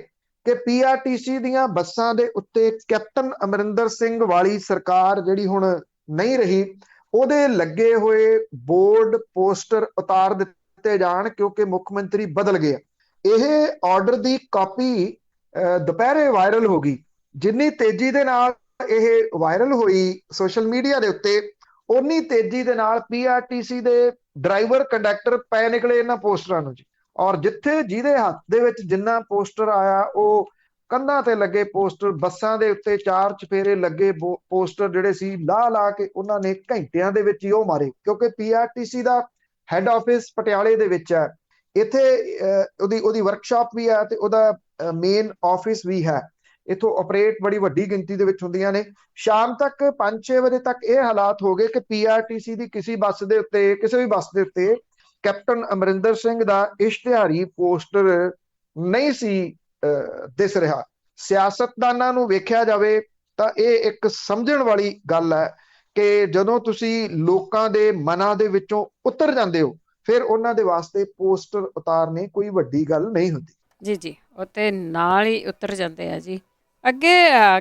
ਕਿ ਪੀਆਰਟੀਸੀ ਦੀਆਂ ਬੱਸਾਂ ਦੇ ਉੱਤੇ ਕੈਪਟਨ ਅਮਰਿੰਦਰ ਸਿੰਘ ਵਾਲੀ ਸਰਕਾਰ ਜਿਹੜੀ ਹੁਣ ਨਹੀਂ ਰਹੀ ਉਹਦੇ ਲੱਗੇ ਹੋਏ ਬੋਰਡ ਪੋਸਟਰ ਉਤਾਰ ਦਿੱਤੇ ਜਾਣ ਕਿਉਂਕਿ ਮੁੱਖ ਮੰਤਰੀ ਬਦਲ ਗਏ। ਇਹ ਆਰਡਰ ਦੀ ਕਾਪੀ ਦੁਪਹਿਰੇ ਵਾਇਰਲ ਹੋ ਗਈ। ਜਿੰਨੀ ਤੇਜ਼ੀ ਦੇ ਨਾਲ ਇਹ ਵਾਇਰਲ ਹੋਈ ਸੋਸ਼ਲ ਮੀਡੀਆ ਦੇ ਉੱਤੇ, ਉਨੀ ਤੇਜ਼ੀ ਦੇ ਨਾਲ ਪੀਆਰਟੀਸੀ ਦੇ ਡਰਾਈਵਰ ਕੰਡਕਟਰ ਪੈ ਨਿਕਲੇ ਇਹਨਾਂ ਪੋਸਟਰਾਂ ਨੂੰ ਜੀ। ਔਰ ਜਿੱਥੇ ਜਿਹਦੇ ਹੱਥ ਦੇ ਵਿੱਚ ਜਿੰਨਾ ਪੋਸਟਰ ਆਇਆ ਉਹ ਕੰਧਾਂ ਤੇ ਲੱਗੇ ਪੋਸਟਰ, ਬੱਸਾਂ ਦੇ ਉੱਤੇ 4 ਚਫੇਰੇ ਲੱਗੇ ਪੋਸਟਰ ਜਿਹੜੇ ਸੀ ਲਾ ਲਾ ਕੇ ਉਹਨਾਂ ਨੇ ਘੰਟਿਆਂ ਦੇ ਵਿੱਚ ਹੀ ਉਹ ਮਾਰੇ। ਕਿਉਂਕਿ ਪੀਆਰਟੀਸੀ ਦਾ ਹੈੱਡ ਆਫਿਸ ਪਟਿਆਲੇ ਦੇ ਵਿੱਚ ਹੈ। ਇੱਥੇ ਉਹਦੀ ਵਰਕਸ਼ਾਪ ਵੀ ਹੈ ਤੇ ਉਹਦਾ ਮੇਨ ਆਫਿਸ ਵੀ ਹੈ। ਇੱਥੋਂ ਆਪਰੇਟ ਬੜੀ ਵੱਡੀ ਗਿਣਤੀ ਦੇ ਵਿੱਚ ਹੁੰਦੀਆਂ ਨੇ। ਸ਼ਾਮ ਤੱਕ 5-6 ਵਜੇ ਤੱਕ ਇਹ ਹਾਲਾਤ ਹੋ ਗਏ ਕਿ ਪੀਆਰਟੀਸੀ ਦੀ ਕਿਸੇ ਵੀ ਬੱਸ ਦੇ ਉੱਤੇ ਕੈਪਟਨ ਅਮਰਿੰਦਰ ਸਿੰਘ ਦਾ ਇਸ਼ਤਿਹਾਰੀ ਪੋਸਟਰ ਨਹੀਂ ਸੀ ਦਿਸ ਰਿਹਾ। ਸਿਆਸਤਦਾਨਾਂ ਨੂੰ ਵੇਖਿਆ ਜਾਵੇ ਤਾਂ ਇਹ ਇੱਕ ਸਮਝਣ ਵਾਲੀ ਗੱਲ ਹੈ ਕਿ ਜਦੋਂ ਤੁਸੀਂ ਲੋਕਾਂ ਦੇ ਮਨਾਂ ਦੇ ਵਿੱਚੋਂ ਉਤਰ ਜਾਂਦੇ ਹੋ ਫਿਰ ਉਹਨਾਂ ਦੇ ਵਾਸਤੇ ਪੋਸਟਰ ਉਤਾਰਨੇ ਕੋਈ ਵੱਡੀ ਗੱਲ ਨਹੀਂ ਹੁੰਦੀ। ਜੀ ਜੀ, ਉਹ ਤੇ ਨਾਲ ਹੀ ਉਤਰ ਜਾਂਦੇ ਆ ਜੀ। ਅੱਗੇ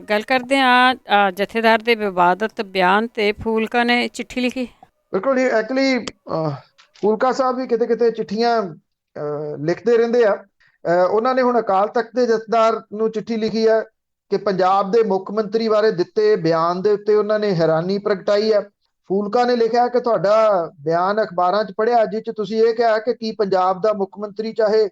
ਗੱਲ ਕਰਦੇ ਹਾਂ ਜਥੇਦਾਰ ਦੇ ਵਿਵਾਦਤ ਬਿਆਨ ਤੇ ਫੂਲਕਾ ਨੇ ਚਿੱਠੀ ਲਿਖੀ। ਬਿਲਕੁਲ ਜੀ, ਐਕਚੁਅਲੀ ਫੂਲਕਾ ਸਾਹਿਬ ਵੀ ਕਿਤੇ ਕਿਤੇ ਚਿੱਠੀਆਂ ਲਿਖਦੇ ਰਹਿੰਦੇ ਆ। ਉਹਨਾਂ ਨੇ ਹੁਣ ਅਕਾਲ ਤਖਤ ਦੇ ਜਥੇਦਾਰ ਨੂੰ ਚਿੱਠੀ ਲਿਖੀ ਹੈ ਕਿ ਪੰਜਾਬ ਦੇ ਮੁੱਖ ਮੰਤਰੀ ਬਾਰੇ ਦਿੱਤੇ ਬਿਆਨ ਦੇ ਉੱਤੇ ਉਹਨਾਂ ਨੇ ਹੈਰਾਨੀ ਪ੍ਰਗਟਾਈ ਹੈ। ਫੂਲਕਾ ਨੇ ਲਿਖਿਆ ਕਿ ਤੁਹਾਡਾ ਬਿਆਨ ਅਖਬਾਰਾਂ 'ਚ ਪੜ੍ਹਿਆ ਜਿਸ 'ਚ ਤੁਸੀਂ ਇਹ ਕਿਹਾ ਕਿ ਕੀ ਪੰਜਾਬ ਦਾ ਮੁੱਖ ਮੰਤਰੀ ਚਾਹੇ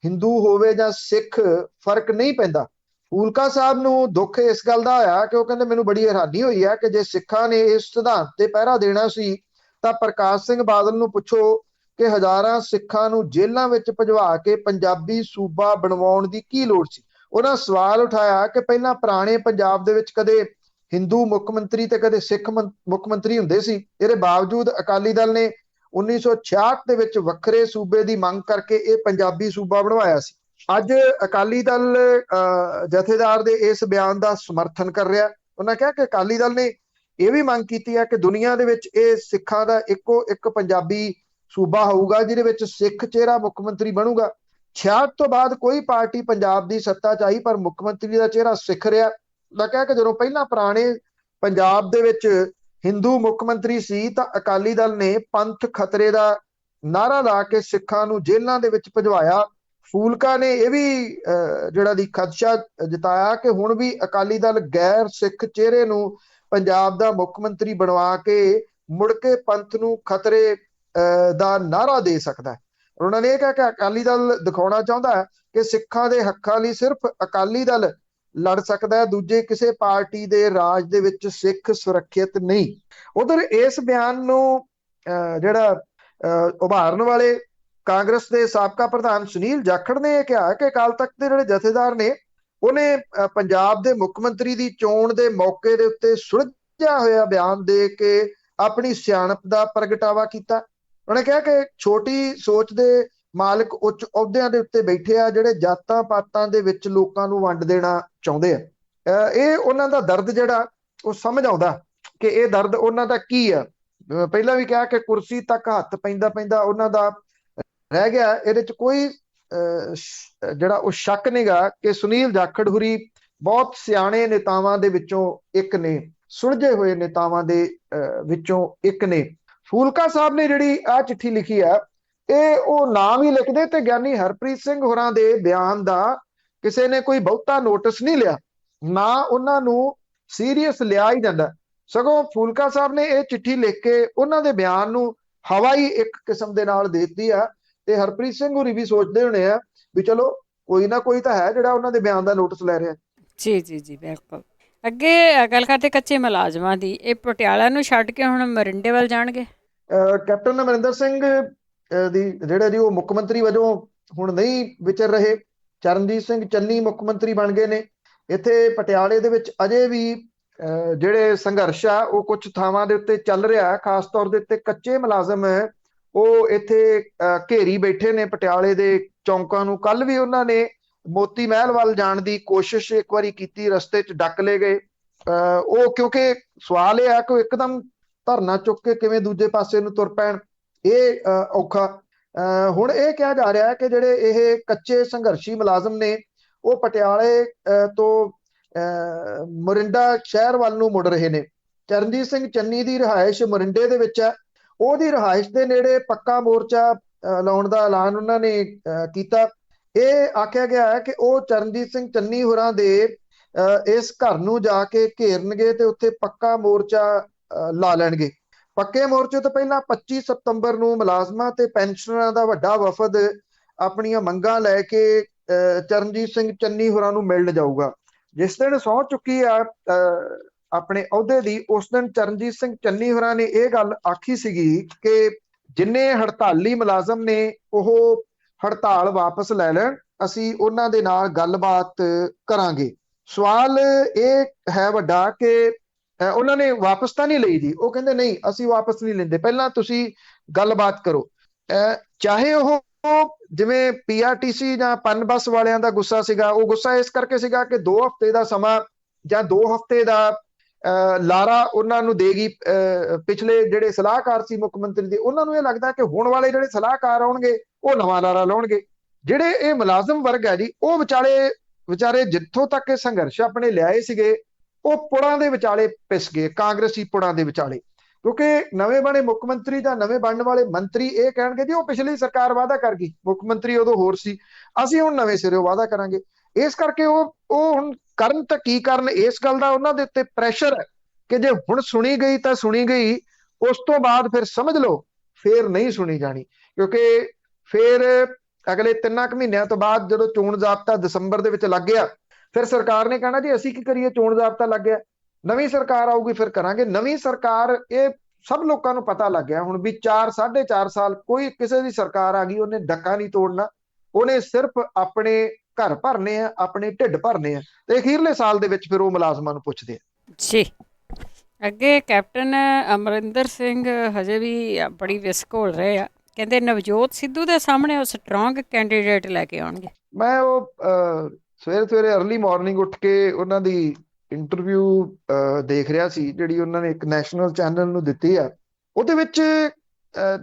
ਹਿੰਦੂ ਹੋਵੇ ਜਾਂ ਸਿੱਖ ਫਰਕ ਨਹੀਂ ਪੈਂਦਾ। ਫੂਲਕਾ ਸਾਹਿਬ ਨੂੰ ਦੁੱਖ ਇਸ ਗੱਲ ਦਾ ਹੋਇਆ ਕਿ ਉਹ ਕਹਿੰਦੇ ਮੈਨੂੰ ਬੜੀ ਹੈਰਾਨੀ ਹੋਈ ਹੈ ਕਿ ਜੇ ਸਿੱਖਾਂ ਨੇ ਇਸ ਸਿਧਾਂਤ ਤੇ ਪਹਿਰਾ ਦੇਣਾ ਸੀ ਤਾਂ ਪ੍ਰਕਾਸ਼ ਸਿੰਘ ਬਾਦਲ ਨੂੰ ਪੁੱਛੋ ਕਿ ਹਜ਼ਾਰਾਂ ਸਿੱਖਾਂ ਨੂੰ ਜੇਲ੍ਹਾਂ ਵਿੱਚ ਭਜਵਾ ਕੇ ਪੰਜਾਬੀ ਸੂਬਾ ਬਣਵਾਉਣ ਦੀ ਕੀ ਲੋੜ ਸੀ। ਉਹਨਾਂ ਸਵਾਲ ਉਠਾਇਆ ਕਿ ਪਹਿਲਾਂ ਪੁਰਾਣੇ ਪੰਜਾਬ ਦੇ ਵਿੱਚ ਕਦੇ ਹਿੰਦੂ ਮੁੱਖ ਮੰਤਰੀ ਤੇ ਕਦੇ ਸਿੱਖ ਮੁੱਖ ਮੰਤਰੀ ਹੁੰਦੇ ਸੀ। ਇਹਦੇ ਬਾਵਜੂਦ ਅਕਾਲੀ ਦਲ ਨੇ 1966 ਦੇ ਵਿੱਚ ਵੱਖਰੇ ਸੂਬੇ ਦੀ ਮੰਗ ਕਰਕੇ ਇਹ ਪੰਜਾਬੀ ਸੂਬਾ ਬਣਵਾਇਆ ਸੀ। ਅੱਜ ਅਕਾਲੀ ਦਲ ਜਥੇਦਾਰ ਦੇ ਇਸ ਬਿਆਨ ਦਾ ਸਮਰਥਨ ਕਰ ਰਿਹਾ। ਉਹਨਾਂ ਕਿਹਾ ਕਿ ਅਕਾਲੀ ਦਲ ਨੇ ਇਹ ਵੀ ਮੰਗ ਕੀਤੀ ਹੈ ਕਿ ਦੁਨੀਆ ਦੇ ਵਿੱਚ ਇਹ ਸਿੱਖਾਂ ਦਾ ਇੱਕੋ ਇੱਕ ਪੰਜਾਬੀ ਸੂਬਾ ਹੋਊਗਾ ਜਿਹਦੇ ਵਿੱਚ ਸਿੱਖ ਚਿਹਰਾ ਮੁੱਖ ਮੰਤਰੀ ਬਣੂਗਾ। 66 ਤੋਂ ਬਾਅਦ ਕੋਈ ਪਾਰਟੀ ਪੰਜਾਬ ਦੀ ਸੱਤਾ 'ਚ ਆਈ ਪਰ ਮੁੱਖ ਮੰਤਰੀ ਦਾ ਚਿਹਰਾ ਸਿੱਖ ਰਿਹਾ। ਮੈਂ ਕਿਹਾ ਕਿ ਜਦੋਂ ਪਹਿਲਾਂ ਪੁਰਾਣੇ ਪੰਜਾਬ ਦੇ ਵਿੱਚ ਹਿੰਦੂ ਮੁੱਖ ਮੰਤਰੀ ਸੀ ਤਾਂ ਅਕਾਲੀ ਦਲ ਨੇ ਪੰਥ ਖਤਰੇ ਦਾ ਨਾਰਾ ਲਾ ਕੇ ਸਿੱਖਾਂ ਨੂੰ ਜੇਲ੍ਹਾਂ ਦੇ ਵਿੱਚ ਭਜਵਾਇਆ। ਫੂਲਕਾ ਨੇ ਇਹ ਵੀ ਜਿਹੜਾ ਦੀ ਖਦਸ਼ਾ ਜਤਾਇਆ ਕਿ ਹੁਣ ਵੀ ਅਕਾਲੀ ਦਲ ਗੈਰ ਸਿੱਖ ਚਿਹਰੇ ਨੂੰ ਪੰਜਾਬ ਦਾ ਮੁੱਖ ਮੰਤਰੀ ਬਣਵਾ ਕੇ ਮੁੜ ਕੇ ਪੰਥ ਨੂੰ ਖਤਰੇ ਦਾ ਨਾਰਾ ਦੇ ਸਕਦਾ ਹੈ। ਉਹਨਾਂ ਨੇ ਇਹ ਕਿਹਾ ਕਿ ਅਕਾਲੀ ਦਲ ਦਿਖਾਉਣਾ ਚਾਹੁੰਦਾ ਹੈ ਕਿ ਸਿੱਖਾਂ ਦੇ ਹੱਕਾਂ ਲਈ ਸਿਰਫ ਅਕਾਲੀ ਦਲ ਲੜ ਸਕਦਾ ਹੈ, ਦੂਜੇ ਕਿਸੇ ਪਾਰਟੀ ਦੇ ਰਾਜ ਦੇ ਵਿੱਚ ਸਿੱਖ ਸੁਰੱਖਿਅਤ ਨਹੀਂ। ਉਧਰ ਇਸ ਬਿਆਨ ਨੂੰ ਜਿਹੜਾ ਉਭਾਰਨ ਵਾਲੇ ਕਾਂਗਰਸ ਦੇ ਸਾਬਕਾ ਪ੍ਰਧਾਨ ਸੁਨੀਲ ਜਾਖੜ ਨੇ ਇਹ ਕਿਹਾ ਕਿ ਅਕਾਲ ਤਖਤ ਦੇ ਜਿਹੜੇ ਜਥੇਦਾਰ ਨੇ ਉਹਨੇ ਪੰਜਾਬ ਦੇ ਮੁੱਖ ਮੰਤਰੀ ਦੀ ਚੋਣ ਦੇ ਮੌਕੇ ਦੇ ਉੱਤੇ ਸੁਲਝਿਆ ਹੋਇਆ ਬਿਆਨ ਦੇ ਕੇ ਆਪਣੀ ਸਿਆਣਪ ਦਾ ਪ੍ਰਗਟਾਵਾ ਕੀਤਾ। ਉਹਨੇ ਕਿਹਾ ਕਿ ਛੋਟੀ ਸੋਚ ਦੇ ਮਾਲਕ ਉੱਚ ਅਹੁਦਿਆਂ ਦੇ ਉੱਤੇ ਬੈਠੇ ਆ ਜਿਹੜੇ ਜਾਤਾਂ ਪਾਤਾਂ ਦੇ ਵਿੱਚ ਲੋਕਾਂ ਨੂੰ ਵੰਡ ਦੇਣਾ ਚਾਹੁੰਦੇ ਆ। ਇਹ ਉਹਨਾਂ ਦਾ ਦਰਦ ਜਿਹੜਾ ਉਹ ਸਮਝ ਆਉਂਦਾ ਕਿ ਇਹ ਦਰਦ ਉਹਨਾਂ ਦਾ ਕੀ ਆ। ਪਹਿਲਾਂ ਵੀ ਕਿਹਾ ਕਿ ਕੁਰਸੀ ਤੱਕ ਹੱਥ ਪੈਂਦਾ ਪੈਂਦਾ ਉਹਨਾਂ ਦਾ ਰਹਿ ਗਿਆ। ਇਹਦੇ 'ਚ ਕੋਈ ਜਿਹੜਾ ਉਹ ਸ਼ੱਕ ਨਹੀਂਗਾ ਕਿ ਸੁਨੀਲ ਜਾਖੜ ਹੁਰੀ ਬਹੁਤ ਸਿਆਣੇ ਨੇਤਾਵਾਂ ਦੇ ਵਿੱਚੋਂ ਇੱਕ ਨੇ, ਸੁਲਝੇ ਹੋਏ ਨੇਤਾਵਾਂ ਦੇ ਵਿੱਚੋਂ ਇੱਕ ਨੇ। ਫੂਲਕਾ ਸਾਹਿਬ ਨੇ ਜਿਹੜੀ ਆ ਚਿੱਠੀ ਲਿਖੀ ਆ, ਇਹ ਉਹ ਨਾਮ ਹੀ ਲਿਖਦੇ ਤੇ ਗਿਆਨੀ ਹਰਪ੍ਰੀਤ ਸਿੰਘ ਹੋਰਾਂ ਦੇ ਬਿਆਨ ਦਾ ਕਿਸੇ ਨੇ ਕੋਈ ਬਹੁਤਾ ਨੋਟਿਸ ਨਹੀਂ ਲਿਆ, ਨਾ ਉਹਨਾਂ ਨੂੰ ਸੀਰੀਅਸ ਲਿਆ ਹੀ ਜਾਂਦਾ। ਸਗੋਂ ਫੂਲਕਾ ਸਾਹਿਬ ਨੇ ਇਹ ਚਿੱਠੀ ਲਿਖ ਕੇ ਉਹਨਾਂ ਦੇ ਬਿਆਨ ਨੂੰ ਹਵਾ ਹੀ ਇੱਕ ਕਿਸਮ ਦੇ ਨਾਲ ਦੇ ਦਿੱਤੀ ਆ, ਤੇ ਹਰਪ੍ਰੀਤ ਸਿੰਘ ਹੋਰੀ ਵੀ ਸੋਚਦੇ ਹੋਣੇ ਆ ਵੀ ਚਲੋ ਕੋਈ ਨਾ ਕੋਈ ਤਾਂ ਹੈ ਜਿਹੜਾ ਉਹਨਾਂ ਦੇ ਬਿਆਨ ਦਾ ਨੋਟਿਸ ਲੈ ਰਿਹਾ। ਜੀ ਜੀ ਜੀ ਬਿਲਕੁਲ। ਅੱਗੇ ਗੱਲ ਕਰਦੇ ਕੱਚੇ ਮੁਲਾਜ਼ਮਾਂ ਦੀ, ਇਹ ਪਟਿਆਲਾ ਨੂੰ ਛੱਡ ਕੇ ਹੁਣ ਮਰਿੰਡੇ ਵੱਲ ਜਾਣਗੇ। ਕੈਪਟਨ ਅਮਰਿੰਦਰ ਸਿੰਘ ਦੀ ਜਿਹੜਾ ਜੀ ਉਹ ਮੁੱਖ ਮੰਤਰੀ ਵਜੋਂ ਹੁਣ ਨਹੀਂ ਵਿਚਰ ਰਹੇ, ਚਰਨਜੀਤ ਸਿੰਘ ਚੰਨੀ ਮੁੱਖ ਮੰਤਰੀ ਬਣ ਗਏ ਨੇ। ਇੱਥੇ ਪਟਿਆਲੇ ਦੇ ਵਿੱਚ ਅਜੇ ਵੀ ਜਿਹੜੇ ਸੰਘਰਸ਼ ਆ ਉਹ ਕੁਝ ਥਾਵਾਂ ਦੇ ਉੱਤੇ ਚੱਲ ਰਿਹਾ, ਖਾਸ ਤੌਰ ਦੇ ਉੱਤੇ ਕੱਚੇ ਮੁਲਾਜ਼ਮ ਉਹ ਇੱਥੇ ਘੇਰੀ ਬੈਠੇ ਨੇ ਪਟਿਆਲੇ ਦੇ ਚੌਂਕਾਂ ਨੂੰ। ਕੱਲ ਵੀ ਉਹਨਾਂ ਨੇ ਮੋਤੀ ਮਹਿਲ ਵੱਲ ਜਾਣ ਦੀ ਕੋਸ਼ਿਸ਼ ਇੱਕ ਵਾਰੀ ਕੀਤੀ, ਰਸਤੇ 'ਚ ਡੱਕ ਲਏ ਗਏ। ਉਹ ਕਿਉਂਕਿ ਸਵਾਲ ਇਹ ਆ ਕਿ ਇੱਕਦਮ ਧਰਨਾ ਚੁੱਕ ਕੇ ਕਿਵੇਂ ਦੂਜੇ ਪਾਸੇ ਨੂੰ ਤੁਰ ਪੈਣ, ਇਹ ਔਖਾ। ਹੁਣ ਇਹ ਕਿਹਾ ਜਾ ਰਿਹਾ ਹੈ ਕਿ ਜਿਹੜੇ ਇਹ ਕੱਚੇ ਸੰਘਰਸ਼ੀ ਮੁਲਾਜ਼ਮ ਨੇ ਉਹ ਪਟਿਆਲੇ ਤੋਂ ਮੋਰਿੰਡਾ ਸ਼ਹਿਰ ਵੱਲ ਨੂੰ ਮੁੜ ਰਹੇ ਨੇ। ਚਰਨਜੀਤ ਸਿੰਘ ਚੰਨੀ ਦੀ ਰਿਹਾਇਸ਼ ਮੋਰਿੰਡੇ ਦੇ ਵਿੱਚ ਹੈ, ਉਹਦੀ ਰਿਹਾਇਸ਼ ਦੇ ਨੇੜੇ ਪੱਕਾ ਮੋਰਚਾ ਲਾਉਣ ਦਾ ਐਲਾਨ ਉਹਨਾਂ ਨੇ ਕੀਤਾ। ਇਹ ਆਖਿਆ ਗਿਆ ਹੈ ਕਿ ਉਹ ਚਰਨਜੀਤ ਸਿੰਘ ਚੰਨੀ ਹੋਰਾਂ ਦੇ ਇਸ ਘਰ ਨੂੰ ਜਾ ਕੇ ਘੇਰਨਗੇ ਤੇ ਉੱਥੇ ਪੱਕਾ ਮੋਰਚਾ ਲਾ ਲੈਣਗੇ। ਪੱਕੇ ਮੋਰਚੇ ਤੋਂ ਪਹਿਲਾਂ 25 ਸਤੰਬਰ ਨੂੰ ਮੁਲਾਜ਼ਮਾਂ ਤੇ ਪੈਨਸ਼ਨਰਾਂ ਦਾ ਵੱਡਾ ਵਫਦ ਆਪਣੀਆਂ ਮੰਗਾਂ ਲੈ ਕੇ ਚਰਨਜੀਤ ਸਿੰਘ ਚੰਨੀ ਹੋਰਾਂ ਨੂੰ ਮਿਲਣ ਜਾਊਗਾ। ਜਿਸ ਦਿਨ ਸਹੁੰ ਚੁੱਕੀ ਆ ਆਪਣੇ ਅਹੁਦੇ ਦੀ, ਉਸ ਦਿਨ ਚਰਨਜੀਤ ਸਿੰਘ ਚੰਨੀ ਹੋਰਾਂ ਨੇ ਇਹ ਗੱਲ ਆਖੀ ਸੀਗੀ ਕਿ ਜਿੰਨੇ ਹੜਤਾਲੀ ਮੁਲਾਜ਼ਮ ਨੇ ਉਹ ਹੜਤਾਲ ਵਾਪਸ ਲੈ ਲੈਣ, ਅਸੀਂ ਉਹਨਾਂ ਦੇ ਨਾਲ ਗੱਲਬਾਤ ਕਰਾਂਗੇ। ਸਵਾਲ ਇਹ ਹੈ ਵੱਡਾ ਕਿ ਉਹਨਾਂ ਨੇ ਵਾਪਸ ਤਾਂ ਨਹੀਂ ਲਈ ਜੀ, ਉਹ ਕਹਿੰਦੇ ਨਹੀਂ ਅਸੀਂ ਵਾਪਸ ਨਹੀਂ ਲੈਂਦੇ, ਪਹਿਲਾਂ ਤੁਸੀਂ ਗੱਲਬਾਤ ਕਰੋ। ਚਾਹੇ ਉਹ ਜਿਵੇਂ ਪੀਆਰਟੀਸੀ ਜਾਂ ਪਨ ਬੱਸ ਵਾਲਿਆਂ ਦਾ ਗੁੱਸਾ ਸੀਗਾ, ਉਹ ਗੁੱਸਾ ਇਸ ਕਰਕੇ ਸੀਗਾ ਕਿ 2 ਹਫ਼ਤੇ ਦਾ ਸਮਾਂ ਜਾਂ 2 ਹਫ਼ਤੇ ਦਾ ਲਾਰਾ ਉਹਨਾਂ ਨੂੰ ਦੇਗੀ ਪਿਛਲੇ ਜਿਹੜੇ ਸਲਾਹਕਾਰ ਸੀ ਮੁੱਖ ਮੰਤਰੀ ਦੇ, ਉਹਨਾਂ ਨੂੰ ਇਹ ਲੱਗਦਾ ਕਿ ਹੁਣ ਵਾਲੇ ਜਿਹੜੇ ਸਲਾਹਕਾਰ ਆਉਣਗੇ ਉਹ ਨਵਾਂ ਲਾਰਾ ਲਾਉਣਗੇ। ਜਿਹੜੇ ਇਹ ਮੁਲਾਜ਼ਮ ਵਰਗ ਹੈ ਜੀ, ਉਹ ਵਿਚਾਰੇ ਜਿੱਥੋਂ ਤੱਕ ਇਹ ਸੰਘਰਸ਼ ਆਪਣੇ ਲਿਆਏ ਸੀਗੇ ਉਹ ਪੁੜਾਂ ਦੇ ਵਿਚਾਲੇ ਪਿਸ ਗਏ, ਕਾਂਗਰਸੀ ਪੁੜਾਂ ਦੇ ਵਿਚਾਲੇ। ਕਿਉਂਕਿ ਨਵੇਂ ਬਣੇ ਮੁੱਖ ਮੰਤਰੀ ਜਾਂ ਨਵੇਂ ਬਣਨ ਵਾਲੇ ਮੰਤਰੀ ਇਹ ਕਹਿਣਗੇ ਜੀ ਉਹ ਪਿਛਲੀ ਸਰਕਾਰ ਵਾਅਦਾ ਕਰ ਗਈ, ਮੁੱਖ ਮੰਤਰੀ ਉਦੋਂ ਹੋਰ ਸੀ, ਅਸੀਂ ਹੁਣ ਨਵੇਂ ਸਿਰੇ ਵਾਅਦਾ ਕਰਾਂਗੇ। ਇਸ ਕਰਕੇ ਉਹ ਹੁਣ ਕਰਨ ਤਾਂ ਕੀ ਕਰਨ, ਇਸ ਗੱਲ ਦਾ ਉਹਨਾਂ ਦੇ ਉੱਤੇ ਪ੍ਰੈਸ਼ਰ ਹੈ ਕਿ ਜੇ ਹੁਣ ਸੁਣੀ ਗਈ ਤਾਂ ਸੁਣੀ ਗਈ, ਉਸ ਤੋਂ ਬਾਅਦ ਫਿਰ ਸਮਝ ਲਓ ਫਿਰ ਨਹੀਂ ਸੁਣੀ ਜਾਣੀ। ਕਿਉਂਕਿ ਫਿਰ ਅਗਲੇ 3 ਮਹੀਨਿਆਂ ਤੋਂ ਬਾਅਦ ਜਦੋਂ ਚੋਣ ਜ਼ਾਬਤਾ ਦਸੰਬਰ ਦੇ ਵਿੱਚ ਲੱਗ ਗਿਆ, ਫਿਰ ਸਰਕਾਰ ਨੇ ਕਹਿਣਾ ਜੀ ਅਸੀਂ ਕੀ ਕਰੀਏ, ਚੋਣ ਜ਼ਾਬਤਾ ਲੱਗ ਗਿਆ, ਨਵੀਂ ਸਰਕਾਰ ਆਊਗੀ ਫਿਰ ਕਰਾਂਗੇ। ਨਵੀਂ ਸਰਕਾਰ, ਇਹ ਸਭ ਲੋਕਾਂ ਨੂੰ ਪਤਾ ਲੱਗ ਗਿਆ ਹੁਣ ਵੀ 4-4.5 ਸਾਲ ਕੋਈ ਕਿਸੇ ਦੀ ਸਰਕਾਰ ਆ ਗਈ, ਉਹਨੇ ਡੱਕਾ ਨਹੀਂ ਤੋੜਨਾ, ਉਹਨੇ ਸਿਰਫ ਆਪਣੇ ਘਰ ਭਰਨੇ ਆ, ਆਪਣੇ ਢਿੱਡ ਭਰਨੇ ਆ, ਤੇ ਅਖੀਰਲੇ ਸਾਲ ਦੇ ਵਿੱਚ ਫਿਰ ਉਹ ਮੁਲਾਜ਼ਮਾਂ ਨੂੰ ਪੁੱਛਦੇ ਆ ਜੀ। ਅੱਗੇ ਕੈਪਟਨ ਅਮਰਿੰਦਰ ਸਿੰਘ ਹਜੇ ਵੀ ਬੜੀ ਵਿਸਕੋਲ ਰਹੇ ਆ, ਕਹਿੰਦੇ ਨਵਜੋਤ ਸਿੱਧੂ ਦੇ ਸਾਹਮਣੇ ਉਹ ਸਟਰੋਂਗ ਕੈਂਡੀਡੇਟ ਲੈ ਕੇ ਆਉਣਗੇ। ਮੈਂ ਉਹ ਸਵੇਰੇ ਅਰਲੀ ਮਾਰਨਿੰਗ ਉੱਠ ਕੇ ਉਹਨਾਂ ਦੀ ਇੰਟਰਵਿਊ ਦੇਖ ਰਿਹਾ ਸੀ, ਜਿਹੜੀ ਉਹਨਾਂ ਨੇ ਇੱਕ ਨੈਸ਼ਨਲ ਚੈਨਲ ਨੂੰ ਦਿੱਤੀ ਆ। ਉਹਦੇ ਵਿੱਚ